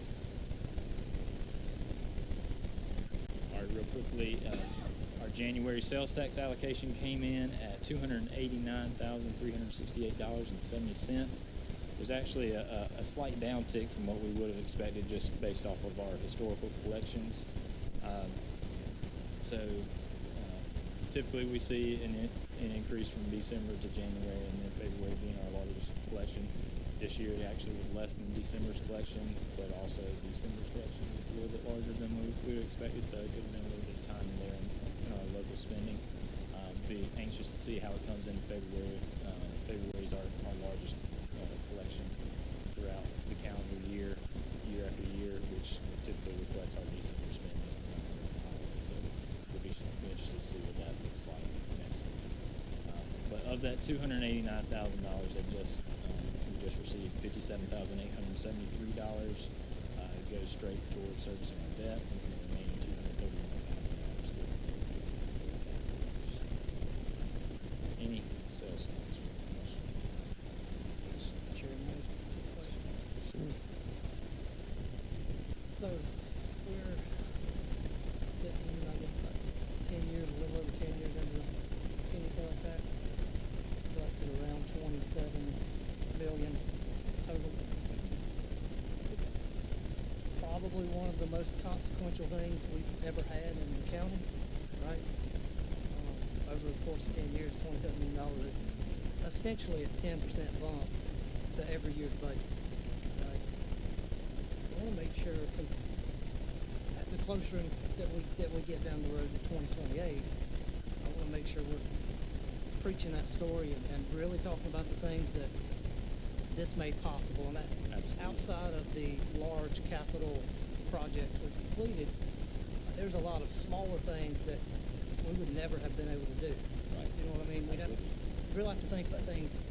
All right, real quickly, our January sales tax allocation came in at $289,368.70. It was actually a slight downtick from what we would have expected just based off of our historical collections. Typically we see an increase from December to January, and then February being our largest collection. This year it actually was less than December's collection, but also December's collection was a little bit larger than we would have expected, so it could have been a little bit of timing there in our local spending. Be anxious to see how it comes in February. February is our largest collection throughout the calendar year after year, which typically reflects our December spending. So we'll be interested to see what that looks like next month. But of that $289,000, we just received $57,873. It goes straight towards servicing our debt, and the remaining $231,000 goes into any sales tax question. Chairman, so we're sitting the most consequential things we've ever had in the county, right? Over the course of 10 years, $27 million, it's essentially a 10% bump to every year's budget, right? I want to make sure, because the closer that we get down the road to 2028, I want to make sure we're preaching that story and really talking about the things that this made possible. And that outside of the large capital projects we've completed, there's a lot of smaller things that we would never have been able to do. Right. You know what I mean? We really have to think about things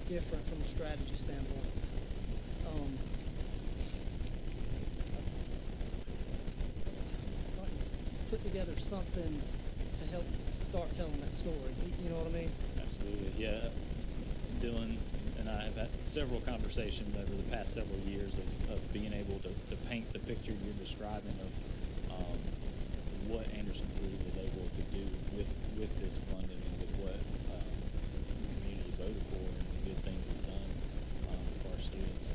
different from a strategy standpoint. Put together something to help start telling that story. You know what I mean? Absolutely, yeah. Dylan and I have had several conversations over the past several years of being able to paint the picture you're describing of what Anderson 3 was able to do with this funding and with what the community voted for and the good things it's done for our students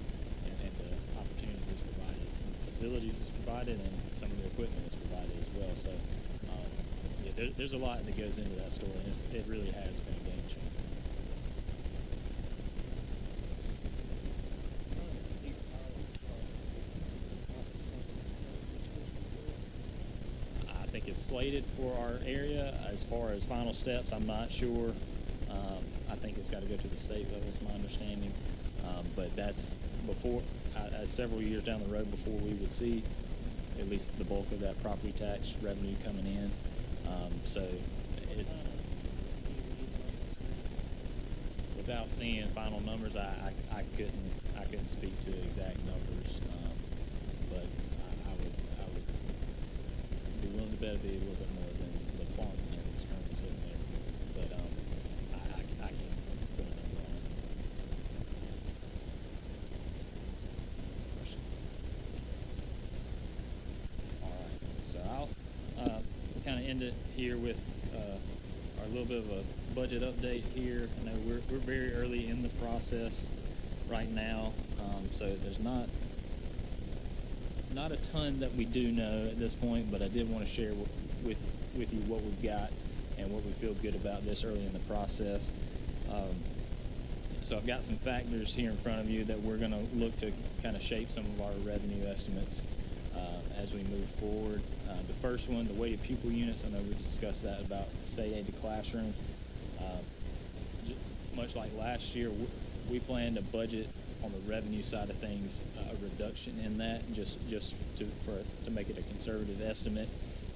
and the opportunities it's provided, and the facilities it's provided, and some of the equipment it's provided as well. So yeah, there's a lot that goes into that story, and it really has been a game changer. I think it's slated for our area. As far as final steps, I'm not sure. I think it's got to go to the state level, is my understanding. But that's before, several years down the road before we would see at least the bulk of that property tax revenue coming in. So it's, without seeing final numbers, I couldn't speak to exact numbers. But I would be willing to bet it'd be a little bit more than the farm that is currently sitting there. But I can't put a number on it. Questions? All right. So I'll kind of end it here with our little bit of a budget update here. I know we're very early in the process right now, so there's not a ton that we do know at this point, but I did want to share with you what we've got and what we feel good about this early in the process. So I've got some factors here in front of you that we're going to look to kind of shape some of our revenue estimates as we move forward. The first one, the weighted pupil units, I know we discussed that about state aid to classroom. Much like last year, we plan to budget on the revenue side of things a reduction in that, just to make it a conservative estimate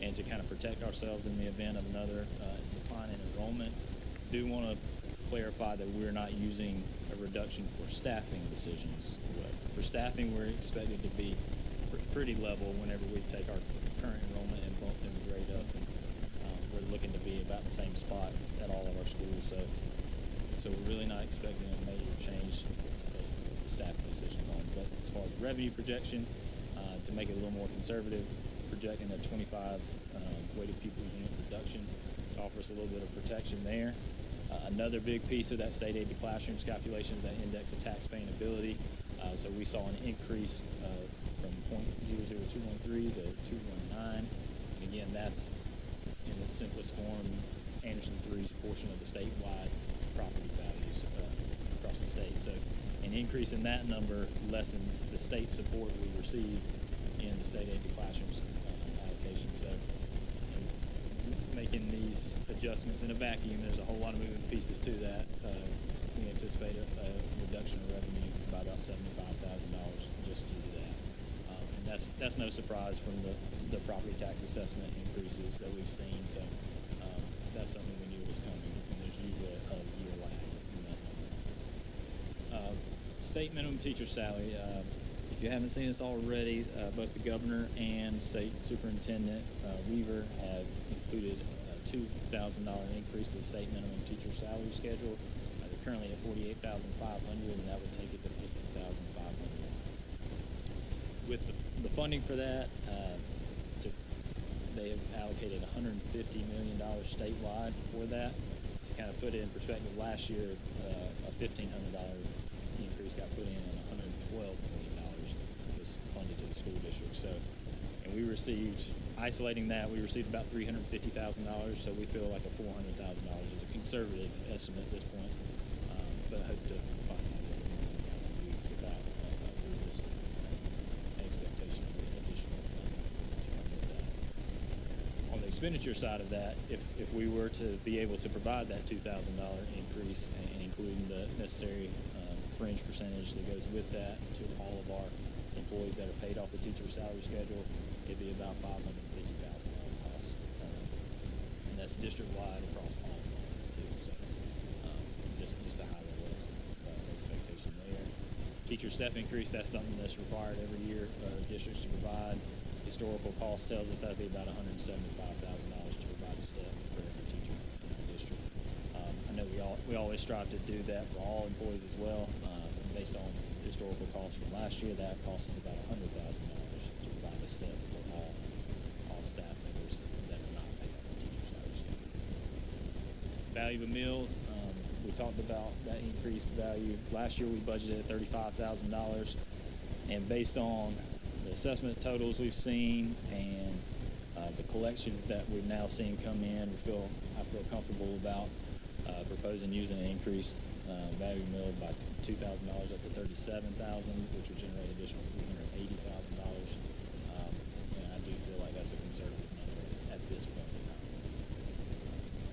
and to kind of protect ourselves in the event of another decline in enrollment. Do want to clarify that we're not using a reduction for staffing decisions. For staffing, we're expected to be pretty level whenever we take our current enrollment and bump them grade up, and we're looking to be about the same spot at all of our schools. So we're really not expecting a major change to those staffing decisions on. But as far as revenue projection, to make it a little more conservative, projecting a 25 weighted pupil unit reduction to offer us a little bit of protection there. Another big piece of that state aid to classrooms calculation is that index of tax-paying ability. So we saw an increase from 0.00213 to 219. And again, that's in its simplest form, Anderson 3's portion of the statewide property values across the state. So an increase in that number lessens the state support we receive in the state aid to classrooms allocation. So making these adjustments in a vacuum, there's a whole lot of moving pieces to that. We anticipate a reduction of revenue by about $75,000 just due to that. And that's no surprise from the property tax assessment increases that we've seen. So that's something we knew was coming, and there's usually a year lag in that number. State minimum teacher salary. If you haven't seen this already, both the governor and state superintendent Weaver have included a $2,000 increase to the state minimum teacher salary schedule. They're currently at $48,500, and that would take it to $50,500. With the funding for that, they have allocated $150 million statewide for that. To kind of put it in perspective, last year a $1,500 increase got put in, and $112 million was funded to the school district. So And we received, isolating that, we received about $350,000, so we feel like a $400,000 is a conservative estimate at this point, but I hope to find out a little more in the coming weeks about a realistic expectation for additional funding to come with that. On the expenditure side of that, if we were to be able to provide that $2,000 increase and including the necessary fringe percentage that goes with that to all of our employees that are paid off the teacher salary schedule, it'd be about $550,000 cost, and that's district-wide across all funds too. So just a high level expectation there. Teacher step increase, that's something that's required every year districts to provide. Historical cost tells us that'd be about $175,000 to provide a step for every teacher in our district. I know we always strive to do that for all employees as well. Based on historical costs from last year, that cost is about $100,000 to provide a step for all staff members that are not paid off the teacher salary schedule. Value of a meal, we talked about that increased value. Last year we budgeted at $35,000, and based on the assessment totals we've seen and the collections that we've now seen come in, I feel comfortable about proposing using an increased value mill by $2,000 up to $37,000, which would generate additional $380,000. And I do feel like that's a conservative number at this point in time.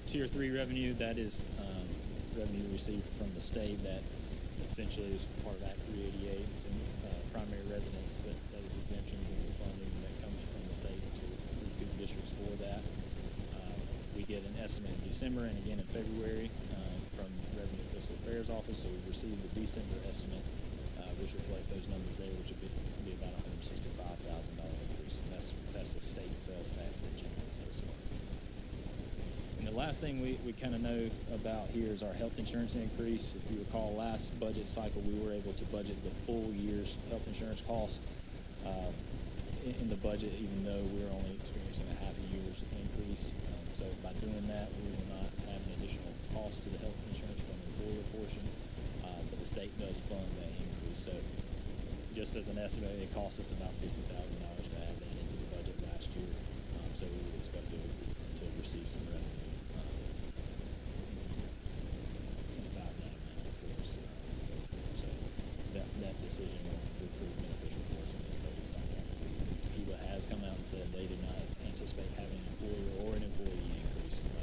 Tier 3 revenue, that is revenue received from the state that essentially is part of Act 388. It's primary residence, those exemptions and the funding that comes from the state to recoup districts for that. We get an estimate in December and again in February from Revenue and Fiscal Affairs Office, so we received the December estimate, which reflects those numbers there, which would be about $165,000 increase, and that's the state sales tax that generates those funds. And the last thing we kind of know about here is our health insurance increase. If you recall, last budget cycle we were able to budget the full year's health insurance cost in the budget, even though we were only experiencing a half a year's increase. So by doing that, we will not have an additional cost to the health insurance from the employer portion, but the state does fund that increase. So just as an estimate, it cost us about $50,000 to add that into the budget last year. So we would expect to receive some revenue in about that amount for us going forward. So that decision will prove beneficial for us in this budget cycle. HELA has come out and said they do not anticipate having an employer or an employee increase for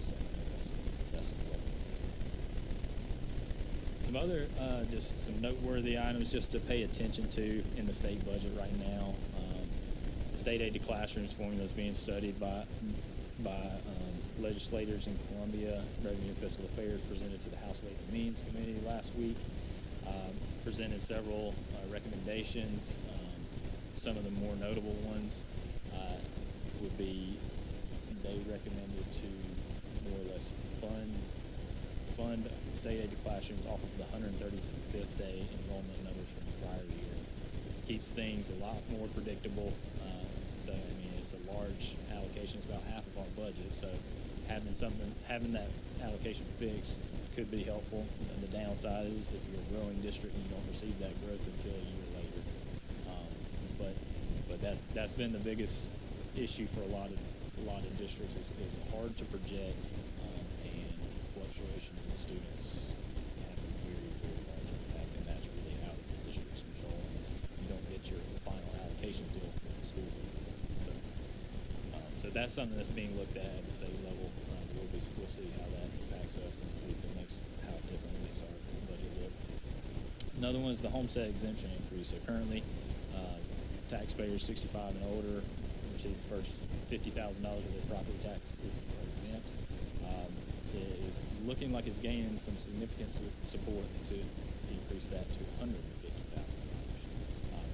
2027. So that's some welcome news. Some other just some noteworthy items just to pay attention to in the state budget right now. The state aid to classrooms formula is being studied by legislators in Columbia. Revenue and Fiscal Affairs presented to the House Ways and Means Committee last week. Presented several recommendations. Some of the more notable ones would be they recommended to more or less fund state aid to classrooms off of the 135th day enrollment numbers from the prior year. Keeps things a lot more predictable. So I mean, it's a large allocation. It's about half of our budget. So having that allocation fixed could be helpful. And the downside is if you're a growing district and you don't receive that growth until a year later. But that's been the biggest issue for a lot of districts. It's hard to project, and fluctuations in students have a very, very large impact, and that's really out of the district's control. You don't get your final allocation until school. So that's something that's being looked at the state level. We'll see how that impacts us and see how different it makes our budget look. Another one is the homestead exemption increase. So currently, taxpayers 65 and older receive the first $50,000 of their property taxes are exempt. It is looking like it's gaining some significant support to increase that to $150,000,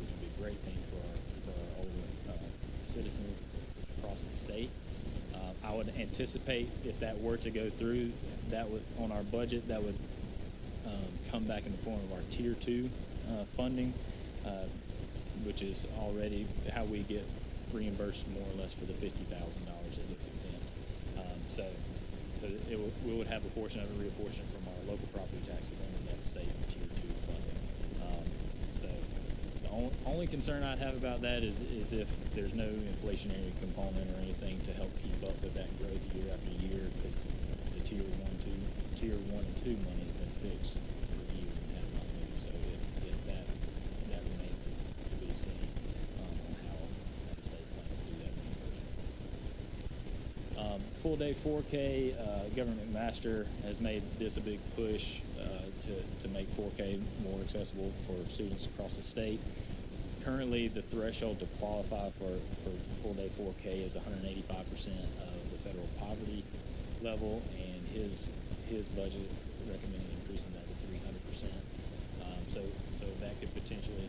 which would be a great thing for our older citizens across the state. I would anticipate if that were to go through, that would on our budget that would come back in the form of our Tier 2 funding, which is already how we get reimbursed more or less for the $50,000 that gets exempt. So we would have a portion of it reapportioned from our local property taxes under that state Tier 2 funding. So the only concern I'd have about that is if there's no inflationary component or anything to help keep up with that growth year after year, because the tier one and two money has been fixed for years and has not moved. So if that remains to be seen on how the state plans to do that reimbursement. Full day 4K, Government Master has made this a big push to make 4K more accessible for students across the state. Currently, the threshold to qualify for full day 4K is 185% of the federal poverty level, and his budget recommended increasing that to 300%. So that could potentially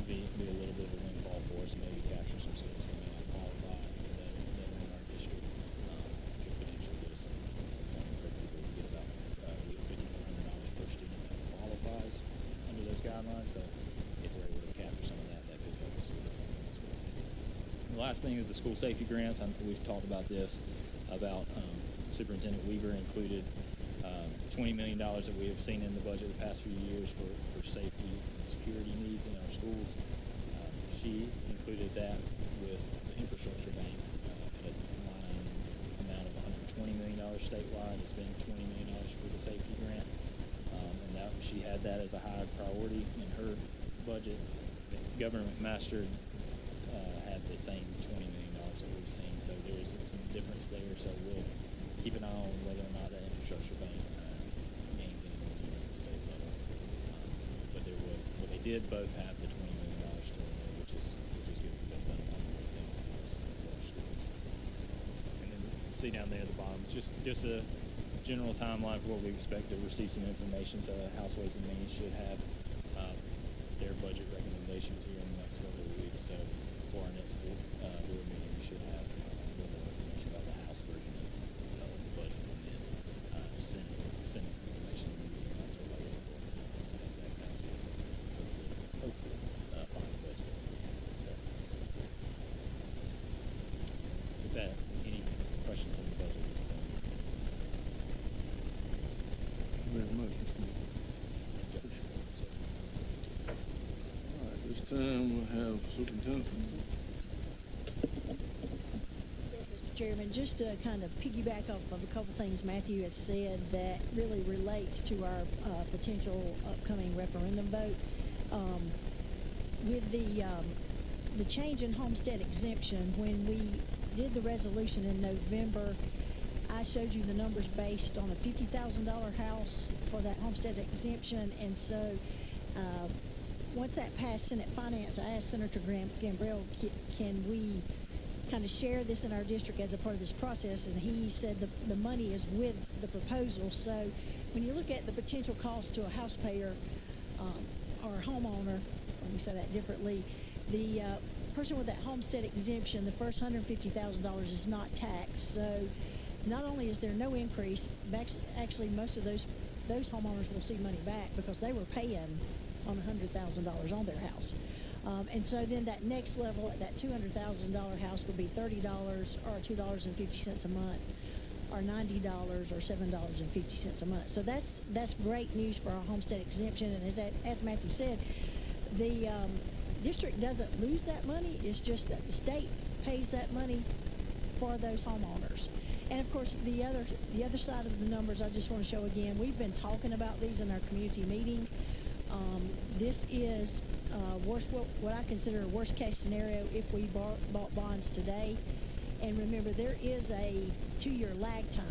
be a little bit of a windfall for us, and maybe capture some students that may not qualify that are in our district. Could potentially get us some funding for people to get about we get $5,100 per student that qualifies under those guidelines. So if we're able to capture some of that could help us with the funding as well. The last thing is the school safety grants. We've talked about this, about Superintendent Weaver included $20 million that we have seen in the budget the past few years for safety and security needs in our schools. She included that with the infrastructure bank at a line amount of $120 million statewide. It's been $20 million for the safety grant, and that she had that as a high priority in her budget. Government Master had the same $20 million that we've seen, so there's some difference there. So we'll keep an eye on whether or not that infrastructure bank gains any more at the state level. But they did both have the $20 million still in there, which is good, because that's done a lot more things for us for our schools. And then see down there at the bottom, just a general timeline for what we expect to receive some information. So House Ways and Means should have their budget recommendations here in the next couple of weeks. So for our next board meeting, we should have a little more information about the House version of the budget, and then Senate information in October. That's that kind of hopefully final budget. So with that, any questions on the budget at this point? Thank you very much, Mr. Moore. All right, this time we'll have Superintendent. Mr. Chairman, just to kind of piggyback off of a couple things Matthew has said that really relates to our potential upcoming referendum vote. With the change in homestead exemption, when we did the resolution in November, I showed you the numbers based on a $50,000 house for that homestead exemption, and so once that passed Senate Finance, I asked Senator Gambrell, can we kind of share this in our district as a part of this process, and he said the money is with the proposal. So when you look at the potential cost to a house payer or a homeowner, let me say that differently, the person with that homestead exemption, the first $150,000 is not taxed. So not only is there no increase, actually most of those homeowners will see money back because they were paying on $100,000 on their house. And so then that next level, that $200,000 house would be $30 or $2.50 a month, or $90 or $7.50 a month. So that's great news for our homestead exemption. And as Matthew said, the district doesn't lose that money. It's just that the state pays that money for those homeowners. And of course, the other side of the numbers, I just want to show again. We've been talking about these in our community meeting. This is what I consider a worst case scenario if we bought bonds today. And remember, there is a 2-year lag time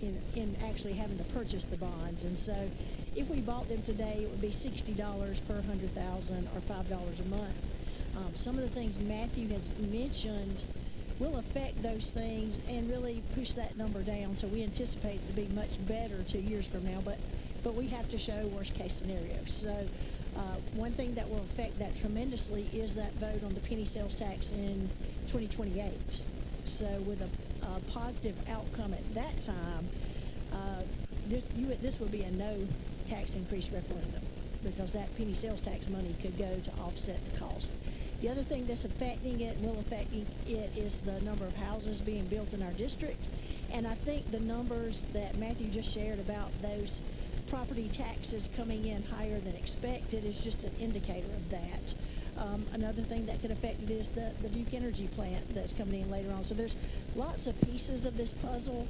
in actually having to purchase the bonds. And so if we bought them today, it would be $60 per 100,000 or $5 a month. Some of the things Matthew has mentioned will affect those things and really push that number down. So we anticipate it to be much better 2 years from now, but we have to show worst case scenario. So one thing that will affect that tremendously is that vote on the penny sales tax in 2028. So with a positive outcome at that time, this would be a no tax increase referendum, because that penny sales tax money could go to offset the cost. The other thing that's affecting it, will affect it, is the number of houses being built in our district. And I think the numbers that Matthew just shared about those property taxes coming in higher than expected is just an indicator of that. Another thing that could affect it is the Duke Energy plant that's coming in later on. So there's lots of pieces of this puzzle,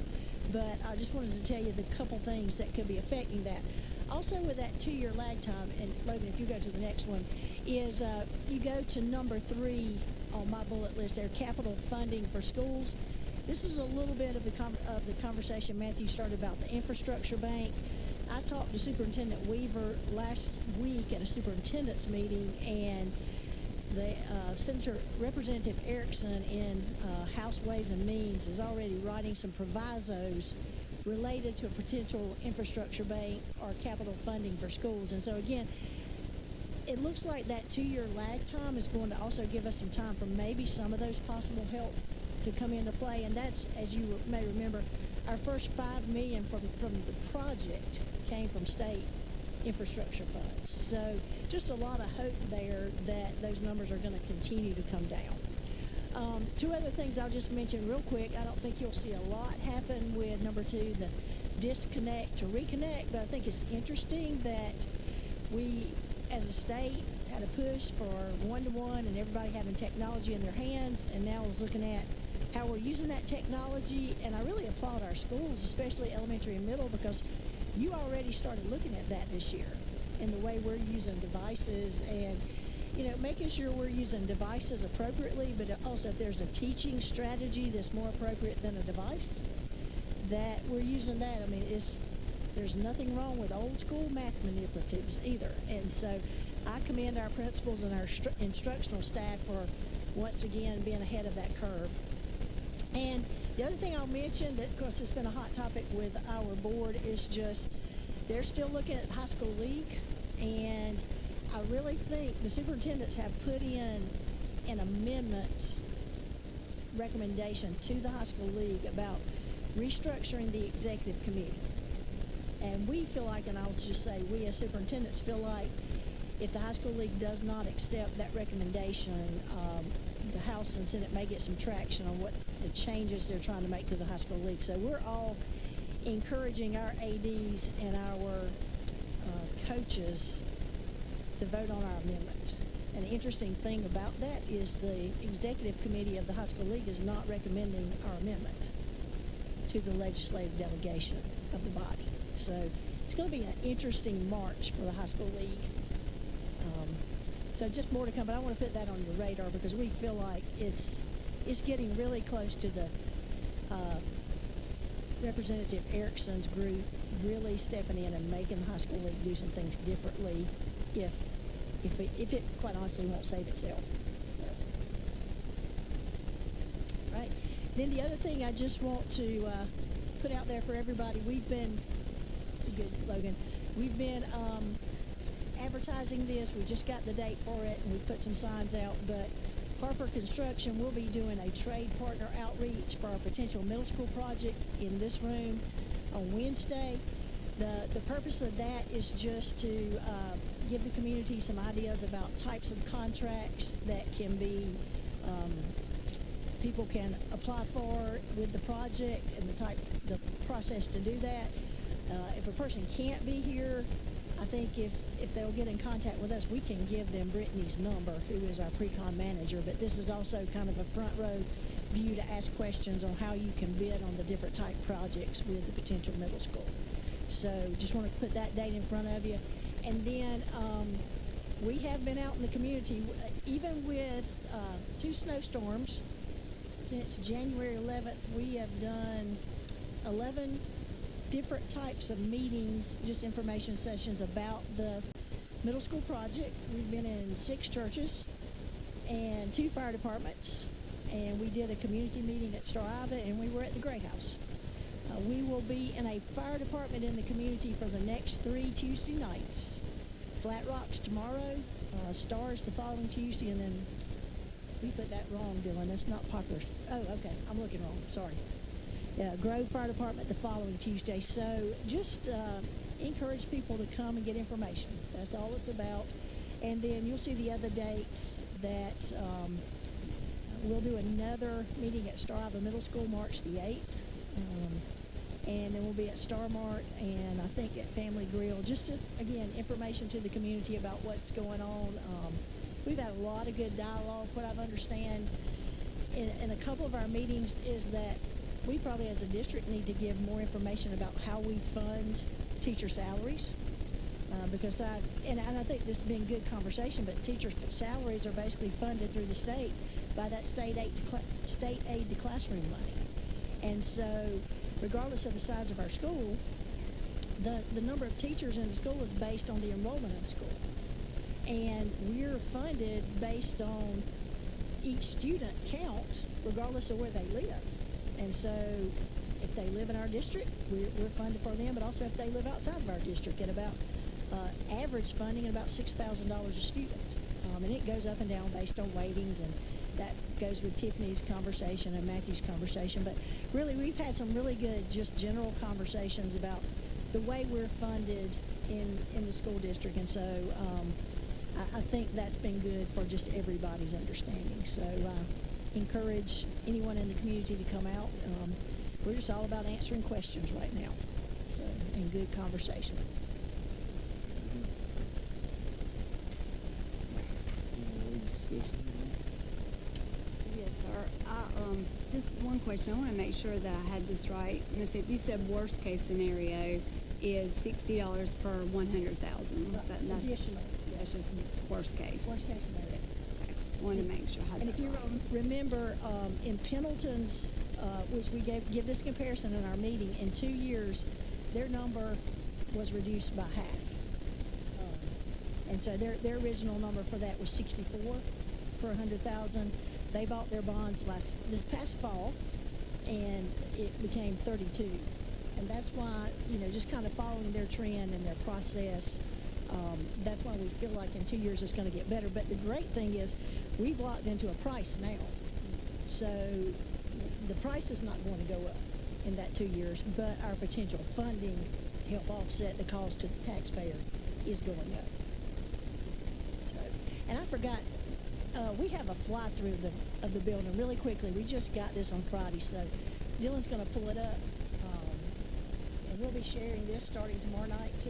but I just wanted to tell you the couple things that could be affecting that. Also, with that 2-year lag time, and Logan, if you go to the next one, is you go to number 3 on my bullet list there, capital funding for schools. This is a little bit of the conversation Matthew started about the infrastructure bank. I talked to Superintendent Weaver last week at a superintendent's meeting, and the Representative Erickson in House Ways and Means is already writing some provisos related to a potential infrastructure bank or capital funding for schools. And so again, it looks like that 2-year lag time is going to also give us some time for maybe some of those possible help to come into play. And that's, as you may remember, our first $5 million from the project came from state infrastructure funds. So just a lot of hope there that those numbers are going to continue to come down. 2 other things I'll just mention real quick. I don't think you'll see a lot happen with number 2, the disconnect to reconnect, but I think it's interesting that we, as a state, had a push for one-to-one and everybody having technology in their hands, and now is looking at how we're using that technology. And I really applaud our schools, especially elementary and middle, because you already started looking at that this year in the way we're using devices and, making sure we're using devices appropriately, but also if there's a teaching strategy that's more appropriate than a device, that we're using that. I mean, there's nothing wrong with old school math manipulatives either. And so I commend our principals and our instructional staff for, once again, being ahead of that curve. And the other thing I'll mention, that of course has been a hot topic with our board, is just they're still looking at high school league, and I really think the superintendents have put in an amendment recommendation to the high school league about restructuring the executive committee. And we feel like, and I'll just say, we as superintendents feel like if the high school league does not accept that recommendation, the House and Senate may get some traction on what the changes they're trying to make to the high school league. So we're all encouraging our ADs and our coaches to vote on our amendment. An interesting thing about that is the executive committee of the high school league is not recommending our amendment to the legislative delegation of the body. So it's going to be an interesting march for the high school league. So just more to come, but I want to put that on your radar because we feel like it's getting really close to the Representative Erickson's group really stepping in and making the high school league do some things differently if it quite honestly won't save itself. Right. Then the other thing I just want to put out there for everybody, we've been advertising this. We just got the date for it, and we put some signs out, but Harper Construction will be doing a trade partner outreach for our potential middle school project in this room on Wednesday. The purpose of that is just to give the community some ideas about types of contracts that can be people can apply for with the project and the process to do that. If a person can't be here, I think if they'll get in contact with us, we can give them Brittany's number, who is our pre-con manager. But this is also kind of a front row view to ask questions on how you can bid on the different type projects with the potential middle school. So just want to put that date in front of you. And then we have been out in the community, even with 2 snowstorms. Since January 11th, we have done 11 different types of meetings, just information sessions about the middle school project. We've been in 6 churches and 2 fire departments, and we did a community meeting at Star Ivy, and we were at the Gray House. We will be in a fire department in the community for the next 3 Tuesday nights. Flat Rock's tomorrow, Stars the following Tuesday, and then we put that wrong, Dylan. That's not popular. Oh, okay, I'm looking wrong. Sorry. Grove Fire Department the following Tuesday. So just encourage people to come and get information. That's all it's about. And then you'll see the other dates that we'll do another meeting at Star Ivy Middle School March the 8th. And then we'll be at Star Mart and I think at Family Grill. Just to, again, information to the community about what's going on. we've had a lot of good dialogue. What I've understand in a couple of our meetings is that we probably as a district need to give more information about how we fund teacher salaries. Because I think this has been good conversation, but teacher salaries are basically funded through the state by that state aid to classroom money. And so regardless of the size of our school, the number of teachers in the school is based on the enrollment in the school. And we're funded based on each student count regardless of where they live. And so if they live in our district, we're funded for them, but also if they live outside of our district at about average funding at about $6,000 a student. And it goes up and down based on weightings, and that goes with Tiffany's conversation and Matthew's conversation. But really, we've had some really good just general conversations about the way we're funded in the school district. And so I think that's been good for just everybody's understanding. So encourage anyone in the community to come out. We're just all about answering questions right now, so, and good conversation. Yes, sir. Just one question. I want to make sure that I had this right. Ms. You said worst case scenario is $60 per 100,000. That's Additional. that's just worst case. Worst case scenario. Okay. Wanted to make sure I had And that if you right. remember, in Pendleton's, which we give this comparison in our meeting, in 2 years, their number was reduced by half. And so their original number for that was 64 per 100,000. They bought their bonds this past fall, and it became 32. And that's why, just kind of following their trend and their process, that's why we feel like in 2 years it's going to get better. But the great thing is we've locked into a price now. So the price is not going to go up in that 2 years, but our potential funding to help offset the cost to the taxpayer is going up. So, and I forgot, we have a fly-through of the building really quickly. We just got this on Friday, so Dylan's going to pull it up. And we'll be sharing this starting tomorrow night, too.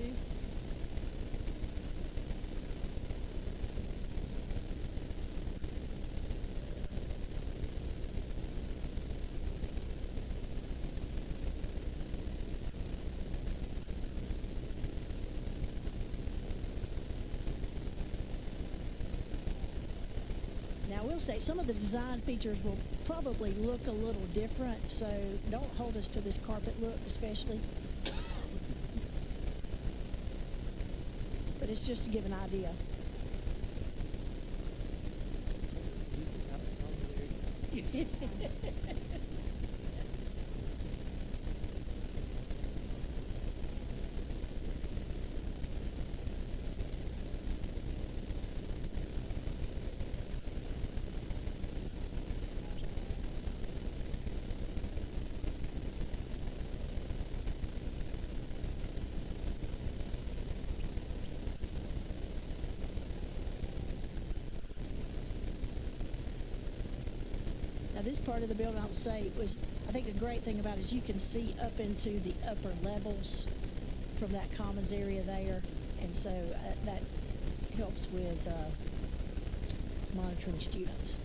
Now, I will say some of the design features will probably look a little different, so don't hold us to this carpet look especially. But it's just to give an idea. This part of the building, I'll say, I think the great thing about it is you can see up into the upper levels from that commons area there, and so that helps with monitoring students.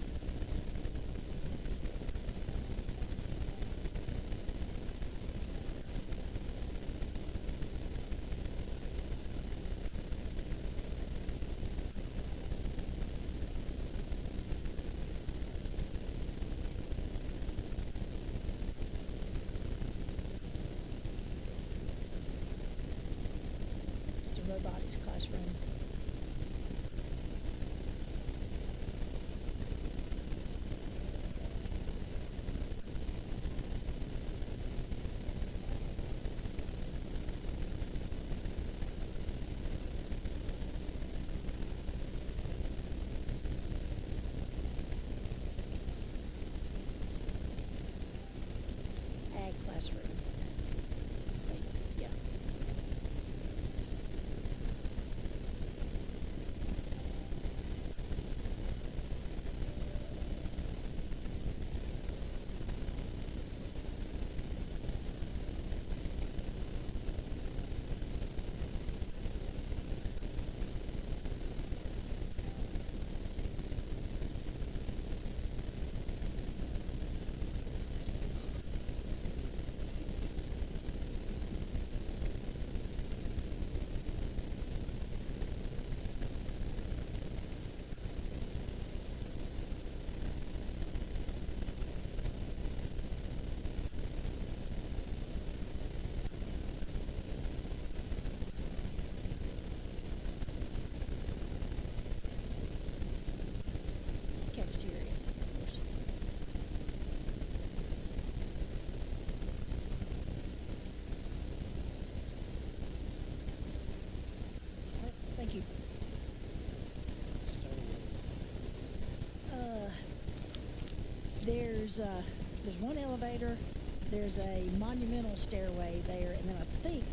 Robotics classroom. Ag classroom. Yeah. you. There's one elevator, there's a monumental stairway there, and then I think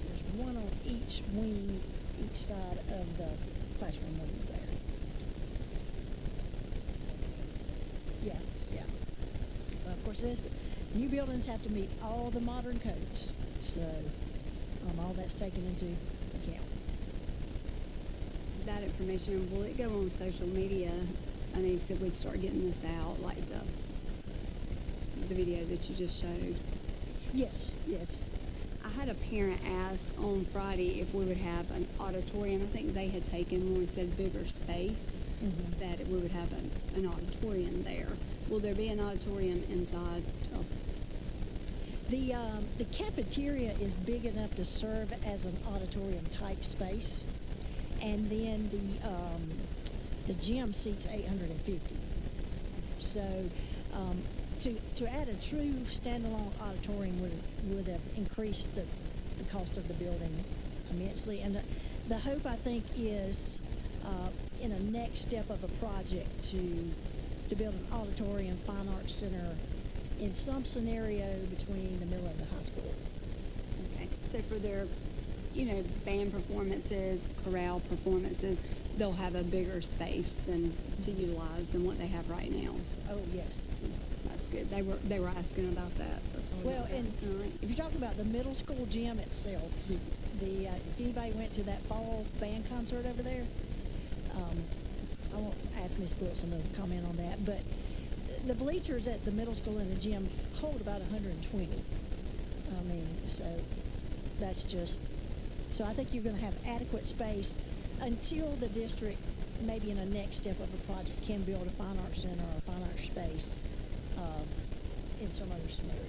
there's one on each wing, each side of the classroom rooms there. Yeah. Of course, new buildings have to meet all the modern codes, so all that's taken into account. That information, will it go on social media? I know you said we'd start getting this out, like the video that you just showed. Yes. I had a parent ask on Friday if we would have an auditorium. I think they had taken, when we said bigger space, that we would have an auditorium there. Will there be an auditorium inside? Oh. The cafeteria is big enough to serve as an auditorium type space, and then the gym seats 850. So to add a true standalone auditorium would have increased the cost of the building immensely. And the hope, I think, is in a next step of a project to build an auditorium, fine arts center in some scenario between the middle and the high school. Okay. So for their, band performances, chorale performances, they'll have a bigger space to utilize than what they have right now. Oh, yes. That's good. They were asking about that, so I told them about that tonight. If you're talking about the middle school gym itself, if anybody went to that fall band concert over there, I won't ask Miss Wilson to comment on that, but the bleachers at the middle school and the gym hold about 120. So that's just, so I think you're going to have adequate space until the district, maybe in a next step of a project, can build a fine arts center or a fine arts space in some other scenario.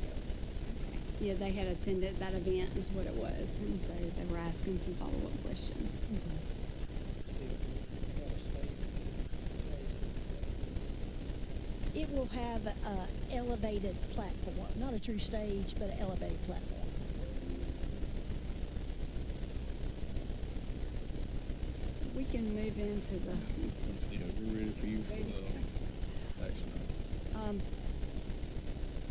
Yeah, they had attended that event is what it was, and so they were asking some follow-up questions. It will have an elevated platform, not a true stage, but an elevated platform. We can move into the Yeah, we're ready for you for the action.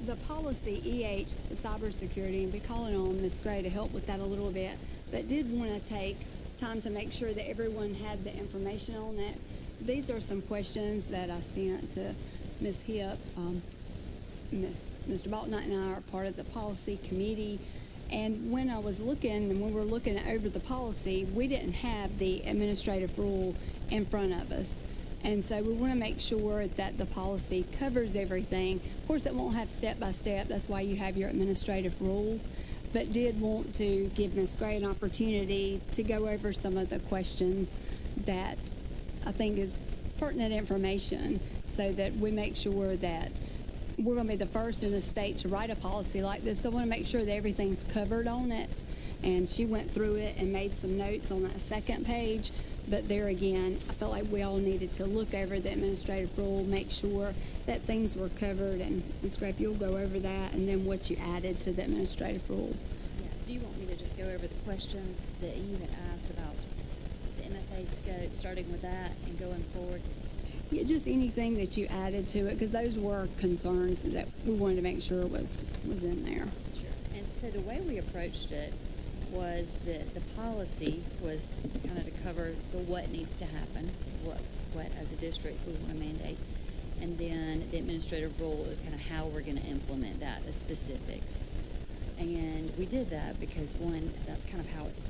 the policy EH cybersecurity, and be calling on Ms. Gray to help with that a little bit, but did want to take time to make sure that everyone had the information on that. These are some questions that I sent to Ms. Hip. Mr. Baltnight and I are part of the policy committee, and when I was looking and when we were looking over the policy, we didn't have the administrative rule in front of us. And so we want to make sure that the policy covers everything. Of course, it won't have step by step. That's why you have your administrative rule. But did want to give Ms. Gray an opportunity to go over some of the questions that I think is pertinent information, so that we make sure that we're going to be the first in the state to write a policy like this. So I want to make sure that everything's covered on it. And she went through it and made some notes on that second page. But there again, I felt like we all needed to look over the administrative rule, make sure that things were covered. And Ms. Grape, you'll go over that, and then what you added to the administrative rule. Yeah. Do you want me to just go over the questions that you had asked about the MFA scope, starting with that and going forward? Yeah, just anything that you added to it, because those were concerns that we wanted to make sure was in there. Sure. And so the way we approached it was that the policy was kind of to cover the what needs to happen, what as a district we want to mandate, and then the administrative rule is kind of how we're going to implement that, the specifics. And we did that because, one, that's kind of how it's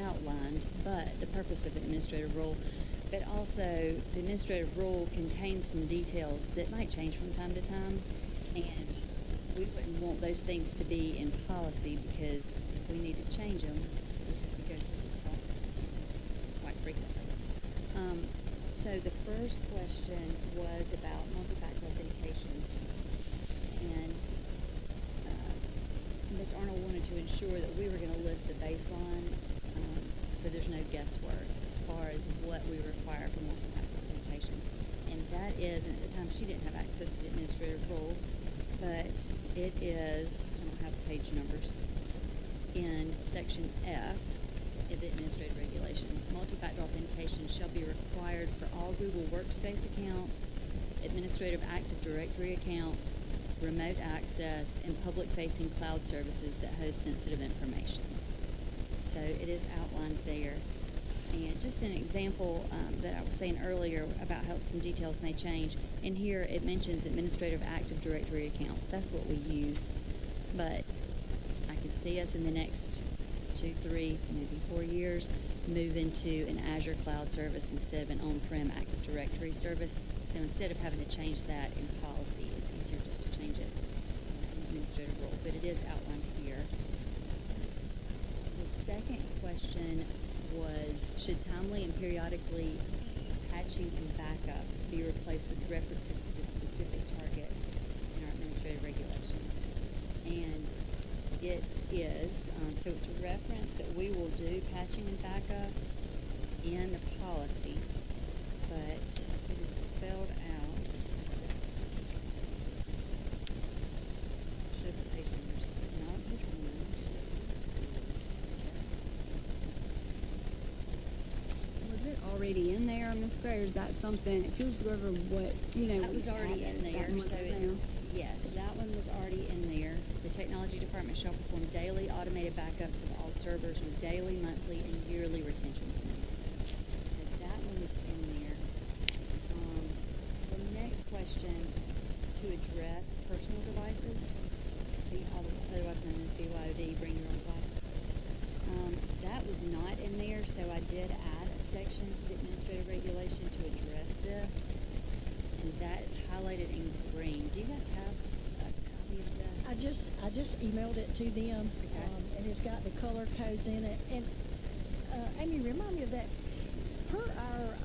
outlined, but the purpose of the administrative rule, but also the administrative rule contains some details that might change from time to time, and we wouldn't want those things to be in policy, because if we need to change them, we have to go through this process quite frequently. So the first question was about multi-factor authentication, and Ms. Arnold wanted to ensure that we were going to list the baseline, so there's no guesswork as far as what we require for multi-factor authentication. And that is, and at the time she didn't have access to the administrative rule, but it is, I don't have the page numbers, in section F, the administrative regulation. Multi-factor authentication shall be required for all Google Workspace accounts, administrative Active Directory accounts, remote access, and public-facing cloud services that host sensitive information. So it is outlined there. And just an example that I was saying earlier about how some details may change. In here, it mentions administrative Active Directory accounts. That's what we use. But I could see us in the next 2, 3, maybe 4 years move into an Azure cloud service instead of an on-prem Active Directory service. So instead of having to change that in policy, it's easier just to change it in administrative rule. But it is outlined here. The second question was, should timely and periodically patching and backups be replaced with references to the specific targets in our administrative regulations? And it is, so it's a reference that we will do patching and backups in the policy, but it is spelled out. Should have page numbers, not page numbers. Was it already in there, Ms. Gray, or is that something, if you just go over what, That was already in there, that was so in it, there. yes, that one was already in there. The technology department shall perform daily automated backups of all servers with daily, monthly, and yearly retention plans. So that one was in there. The next question, to address personal devices, otherwise known as BYOD, bring your own device. That was not in there, so I did add a section to the administrative regulation to address this, and that is highlighted in green. Do you guys have a copy of this? I just emailed it to them, and it's got the color codes in it. And Amy, remind me of that. Per our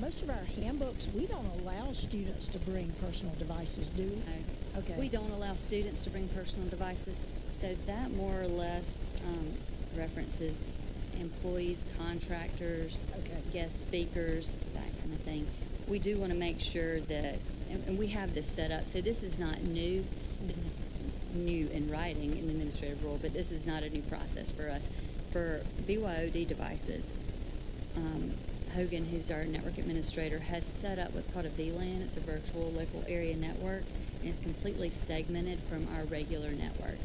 most of our handbooks, we don't allow students to bring personal devices, do we? Okay. We don't allow students to bring personal devices, so that more or less references employees, contractors, guest speakers, that kind of thing. We do want to make sure that, and we have this set up, so this is not new. This is new in writing in the administrative rule, but this is not a new process for us. For BYOD devices, Hogan, who's our network administrator, has set up what's called a VLAN. It's a virtual local area network, and it's completely segmented from our regular network.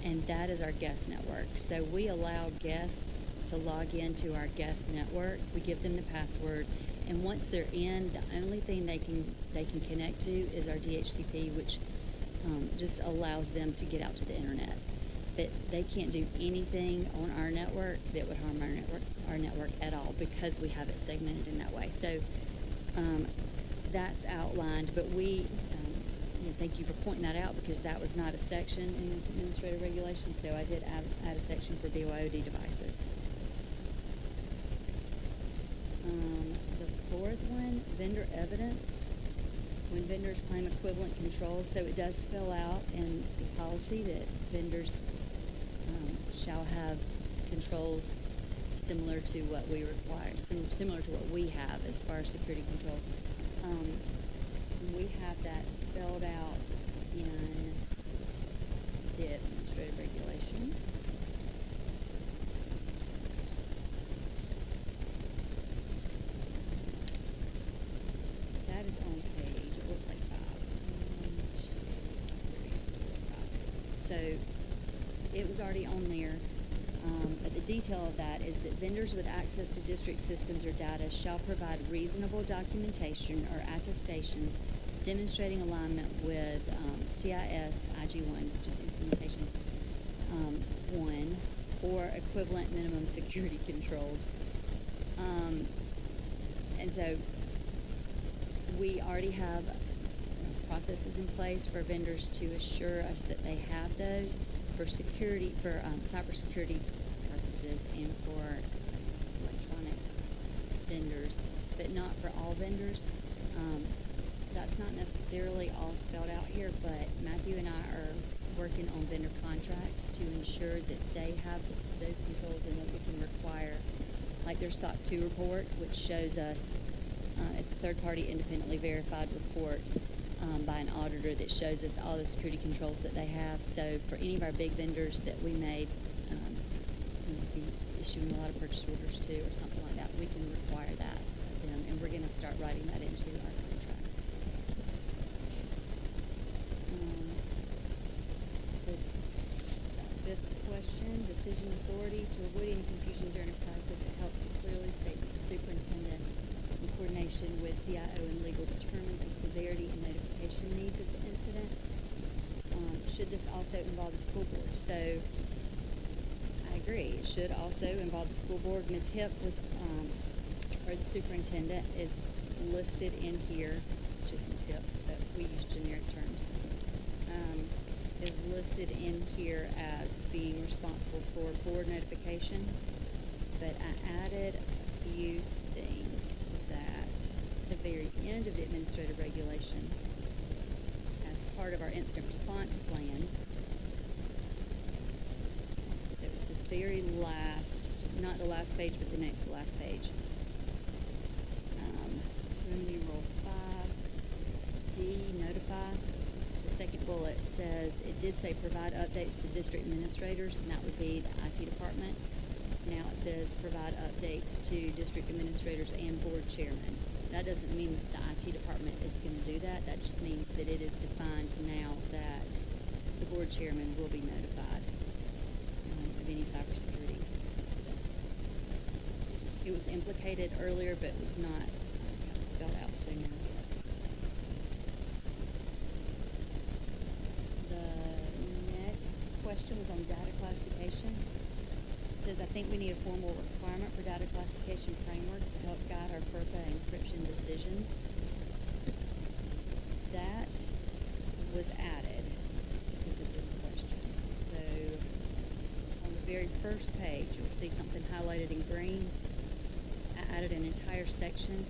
And that is our guest network. So we allow guests to log into our guest network. We give them the password, and once they're in, the only thing they can connect to is our DHCP, which just allows them to get out to the internet. But they can't do anything on our network that would harm our network at all, because we have it segmented in that way. So that's outlined, but we thank you for pointing that out, because that was not a section in this administrative regulation, so I did add a section for BYOD devices. The fourth one, vendor evidence. When vendors claim equivalent controls, so it does spell out in the policy that vendors shall have controls similar to what we require, similar to what we have as far as security controls. We have that spelled out in the administrative regulation. That is on page, it looks like 5. 1, 2, 3, 4, 5. So it was already on there. But the detail of that is that vendors with access to district systems or data shall provide reasonable documentation or attestations demonstrating alignment with CIS IG1, which is implementation 1, or equivalent minimum security controls. And so we already have processes in place for vendors to assure us that they have those for security, for cybersecurity purposes, and for electronic vendors, but not for all vendors. That's not necessarily all spelled out here, but Matthew and I are working on vendor contracts to ensure that they have those controls, and that we can require, like their SOC 2 report, which shows us, it's a third-party independently verified report by an auditor that shows us all the security controls that they have. So for any of our big vendors that we may be issuing a lot of purchase orders to or something like that, we can require that of them, and we're gonna start writing that into our contracts. The fifth question, decision authority. To avoid any confusion during a process, it helps to clearly state that the superintendent, in coordination with CIO and legal, determines the severity and notification needs of the incident. Should this also involve the school board? So, I agree, it should also involve the school board. Ms. Hip was, or the superintendent is listed in here, which is Ms. Hip, but we use generic terms, is listed in here as being responsible for board notification, but I added a few things to that at the very end of the administrative regulation as part of our incident response plan. So it's the very last, not the last page, but the next to last page. Roman numeral 5D, notify. The second bullet says, it did say provide updates to district administrators, and that would be the IT department. Now it says provide updates to district administrators and board chairman. That doesn't mean that the IT department is going to do that. That just means that it is defined now that the board chairman will be notified of any cybersecurity incident. It was implicated earlier, but was not kind of spelled out, so now yes. The next question was on data classification. It says, I think we need a formal requirement for data classification framework to help guide our FERPA encryption decisions. That was added because of this question. So on the very first page, you'll see something highlighted in green. I added an entire section.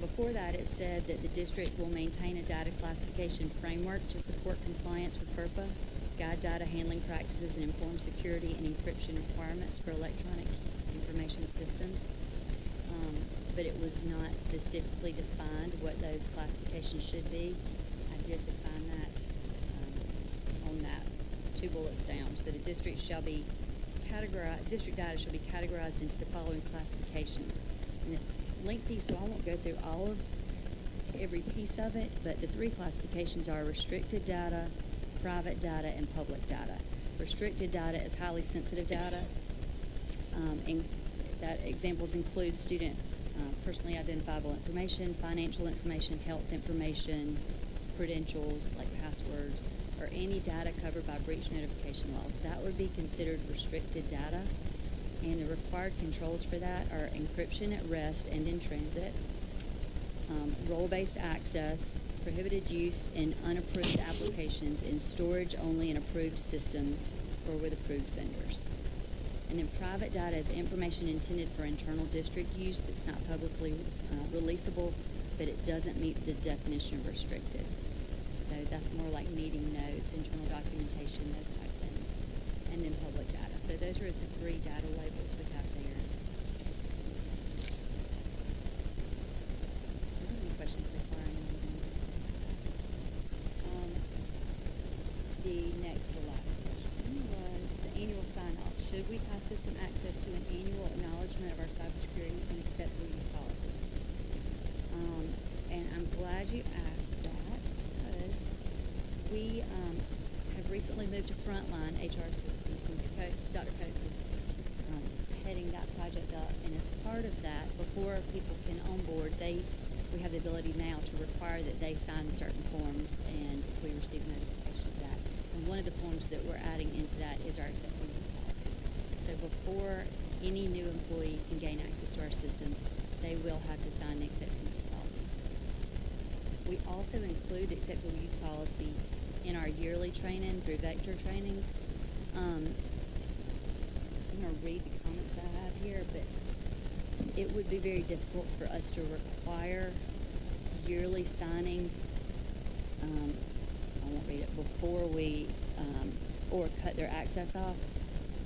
Before that, it said that the district will maintain a data classification framework to support compliance with FERPA, guide data handling practices, and inform security and encryption requirements for electronic information systems. But it was not specifically defined what those classifications should be. I did define that on that 2 bullets down. So the district shall be categorized, district data shall be categorized into the following classifications. And it's lengthy, so I won't go through all of every piece of it, but the 3 classifications are restricted data, private data, and public data. Restricted data is highly sensitive data, and that examples include student personally identifiable information, financial information, health information, credentials like passwords, or any data covered by breach notification laws. That would be considered restricted data, and the required controls for that are encryption at rest and in transit, role-based access, prohibited use in unapproved applications, and storage only in approved systems or with approved vendors. And then private data is information intended for internal district use that's not publicly releasable, but it doesn't meet the definition of restricted. So that's more like meeting notes, internal documentation, those type things. And then public data. So those are the 3 data labels we have there. Any questions so far? The next to last question was the annual sign-off. Should we tie system access to an annual acknowledgement of our cybersecurity and acceptable use policies? And I'm glad you asked that because we have recently moved to Frontline HR Systems. Mr. Coates, Dr. Coates is heading that project up, and as part of that, before people can onboard, we have the ability now to require that they sign certain forms, and we receive notification of that. And one of the forms that we're adding into that is our acceptable use policy. So before any new employee can gain access to our systems, they will have to sign the acceptable use policy. We also include the acceptable use policy in our yearly training through Vector trainings. I'm going to read the comments I have here, but it would be very difficult for us to require yearly signing, I won't read it, before we, or cut their access off,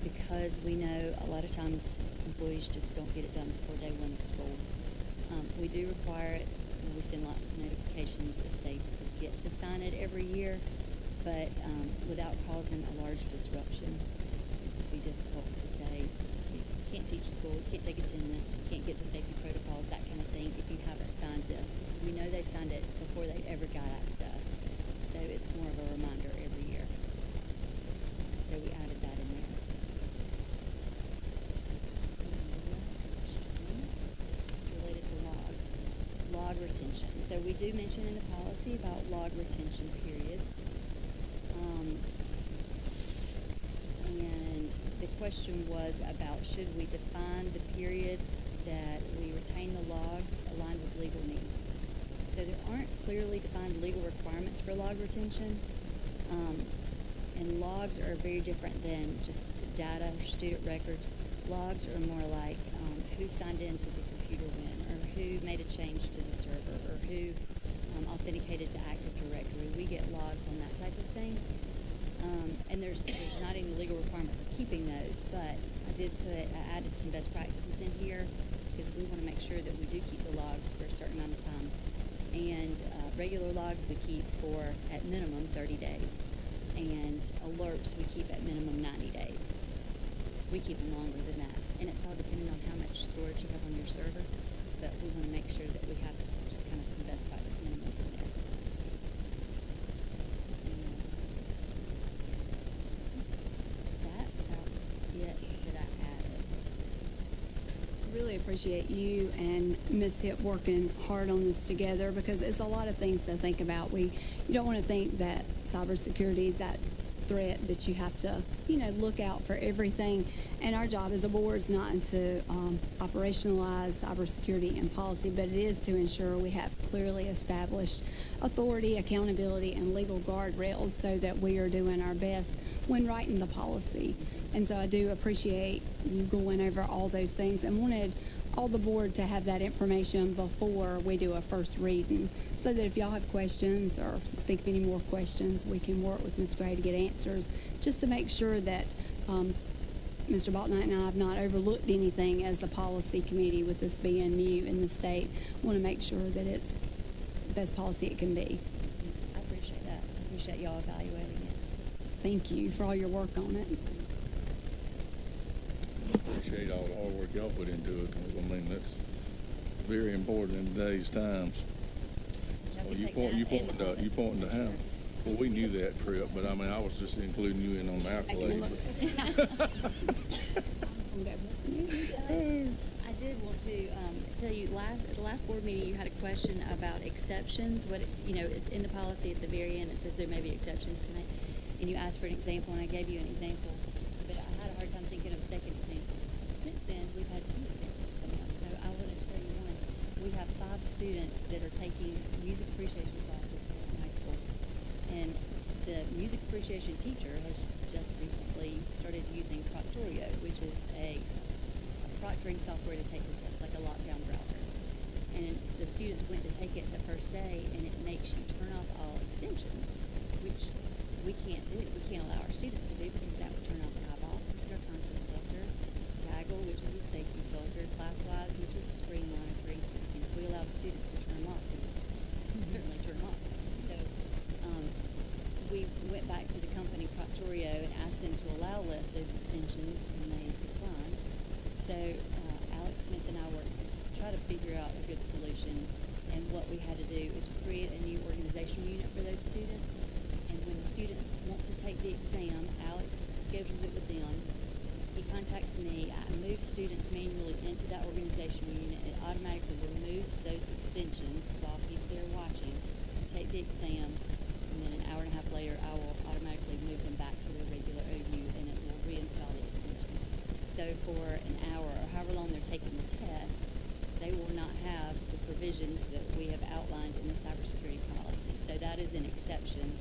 because we know a lot of times employees just don't get it done before day 1 of school. We do require it, and we send lots of notifications if they forget to sign it every year, but without causing a large disruption, it would be difficult to say, can't teach school, you can't take attendance, you can't get to safety protocols, that kind of thing, if you haven't signed this. Because we know they've signed it before they ever got access. So it's more of a reminder every year. So we added that in there. And the last question is related to logs. Log retention. So we do mention in the policy about log retention periods. And the question was about should we define the period that we retain the logs aligned with legal needs. So there aren't clearly defined legal requirements for log retention. And logs are very different than just data or student records. Logs are more like who signed into the computer when, or who made a change to the server, or who authenticated to Active Directory. We get logs on that type of thing. And there's not any legal requirement for keeping those, but I added some best practices in here because we want to make sure that we do keep the logs for a certain amount of time. And regular logs we keep for, at minimum, 30 days. And alerts we keep at minimum 90 days. We keep them longer than that. And it's all depending on how much storage you have on your server. But we want to make sure that we have just kind of some best practice minimums in there. That's about it that I added. Really appreciate you and Ms. Hipp working hard on this together because it's a lot of things to think about. You don't want to think that cybersecurity, that threat that you have to, look out for everything. And our job as a board is not to operationalize cybersecurity and policy, but it is to ensure we have clearly established authority, accountability, and legal guardrails so that we are doing our best when writing the policy. And so I do appreciate you going over all those things and wanted all the board to have that information before we do a first reading so that if y'all have questions or think of any more questions, we can work with Ms. Gray to get answers just to make sure that Mr. Baltnight and I have not overlooked anything as the policy committee with this being new in the state. Want to make sure that it's the best policy it can be. I appreciate that. I appreciate y'all evaluating it. Thank you for all your work on it. Appreciate all the hard work y'all put into it, because, that's very important in today's times. Y'all Well, can you take point, that you in the pointing to, public. you pointing to him. Well, we knew that, Trip, but I was just including you in on the accolade. I did want to tell you, at the last board meeting, you had a question about exceptions. It's in the policy at the very end. It says there may be exceptions tonight. And you asked for an example, and I gave you an example. But I had a hard time thinking of a second example. Since then, we've had 2 examples coming up. So I want to tell you one. We have 5 students that are taking music appreciation classes in high school. And the music appreciation teacher has just recently started using Proctorio, which is a proctoring software to take the test, like a lockdown browser. And the students went to take it the first day, and it makes you turn off all extensions, which we can't do. We can't allow our students to do because that would turn off IBOS, which is our content filter, Gaggle, which is a safety filter, ClassWise, which is screen monitoring. And if we allow students to turn them off, we can certainly turn them off. So we went back to the company Proctorio and asked them to allow us those extensions, and they declined. So Alex Smith and I worked to try to figure out a good solution, and what we had to do is create a new organizational unit for those students. And when the students want to take the exam, Alex schedules it with them. He contacts me. I move students manually into that organizational unit. It automatically removes those extensions while he's there watching to take the exam. And then an hour and a half later, I will automatically move them back to their regular OU, and it will reinstall the extensions. So for an hour or however long they're taking the test, they will not have the provisions that we have outlined in the cybersecurity policy. So that is an exception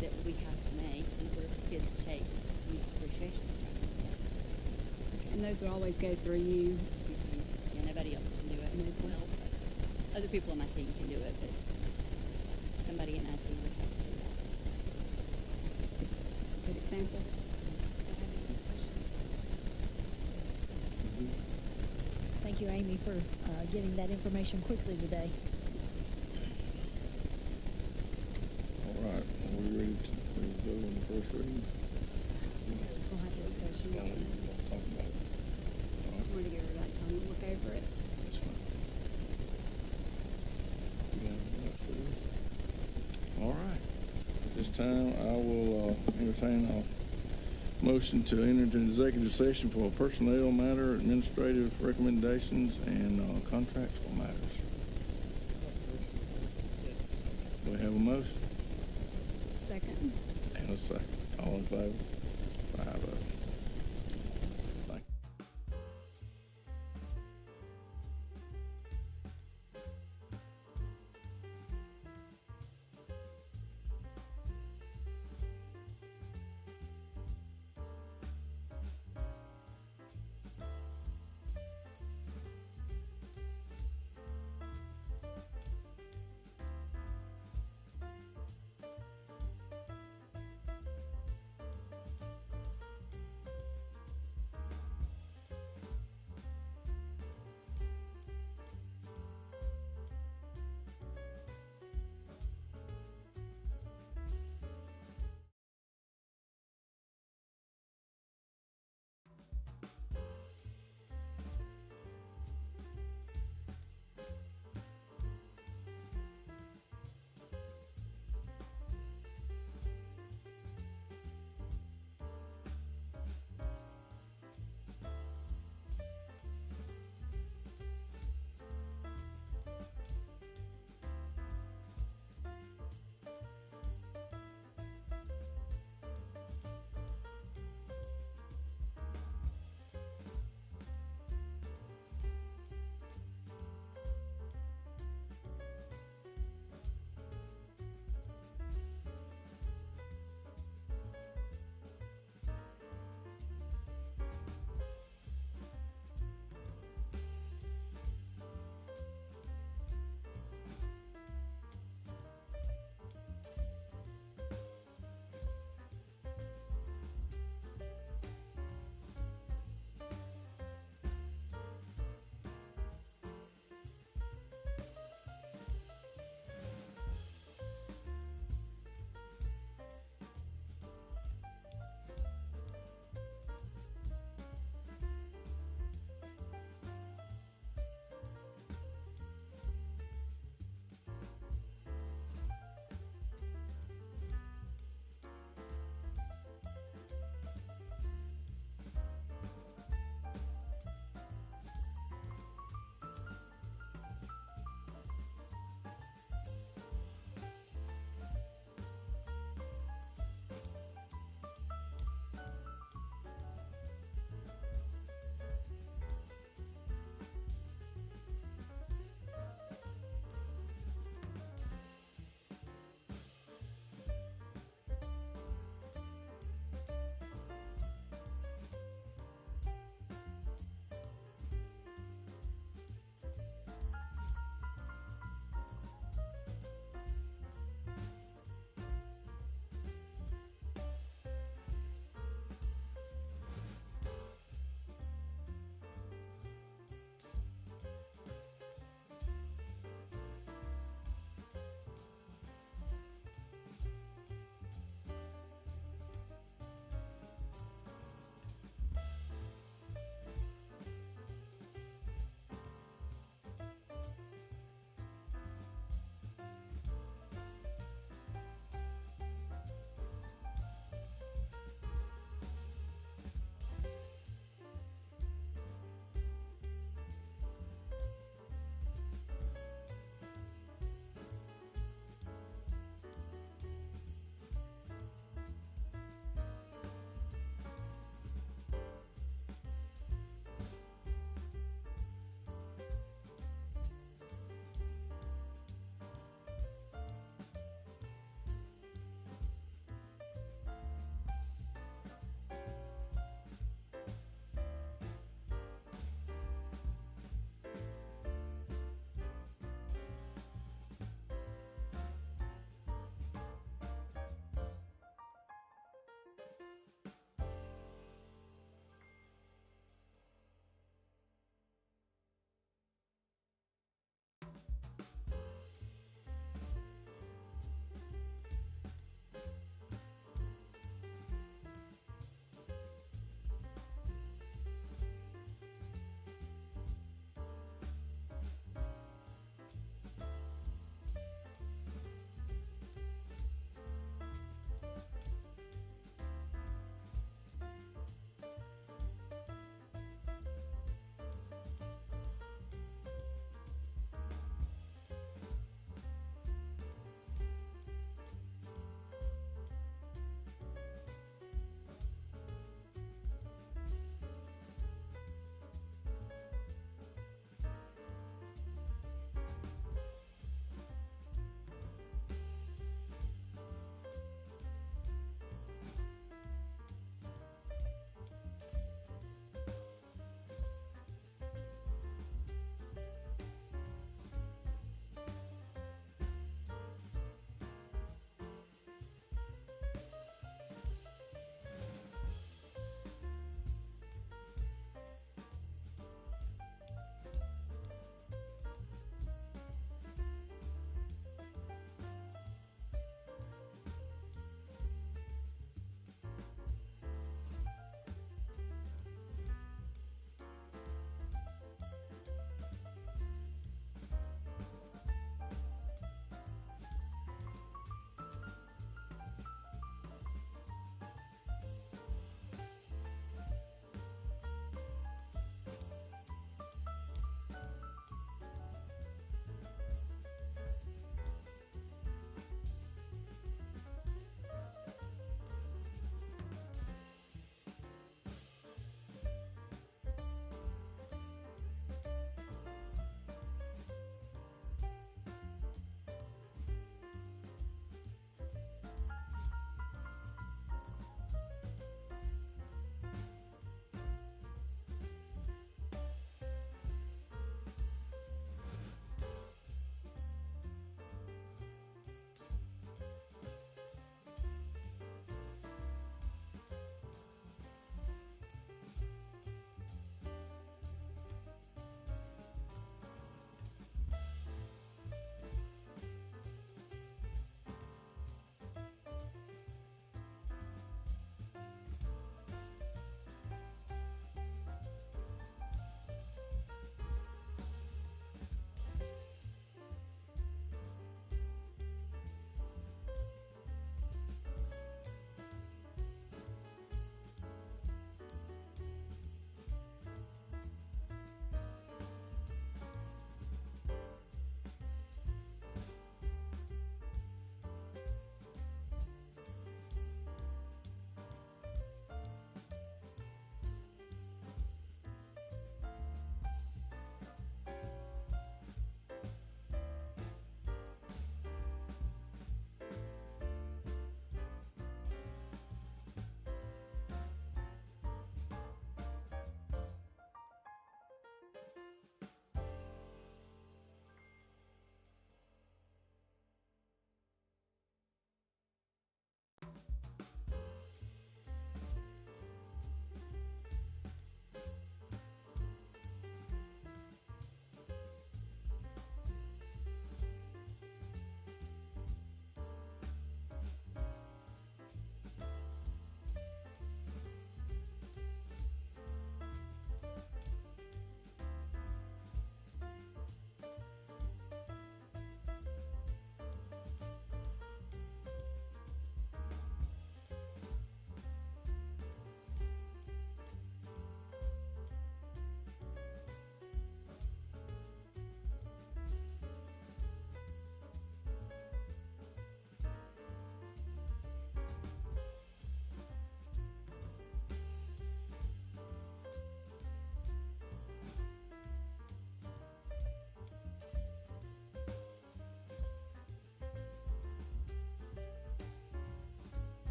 that we have to make in order for kids to take music appreciation. And those would always go through you. Yeah, nobody else can do it. Well, other people on my team can do it, but somebody in IT would have to do that. That's a good example. Do you have any questions? Thank you, Amy, for getting that information quickly today. All right, are we ready to go on the first reading? Just gonna have to discuss you. Talk about it. Just want to entertain a motion to enter into executive session for personnel matter, administrative recommendations, and contractual matters. Do we have a motion? Second. And a second. All in favor? 5-0.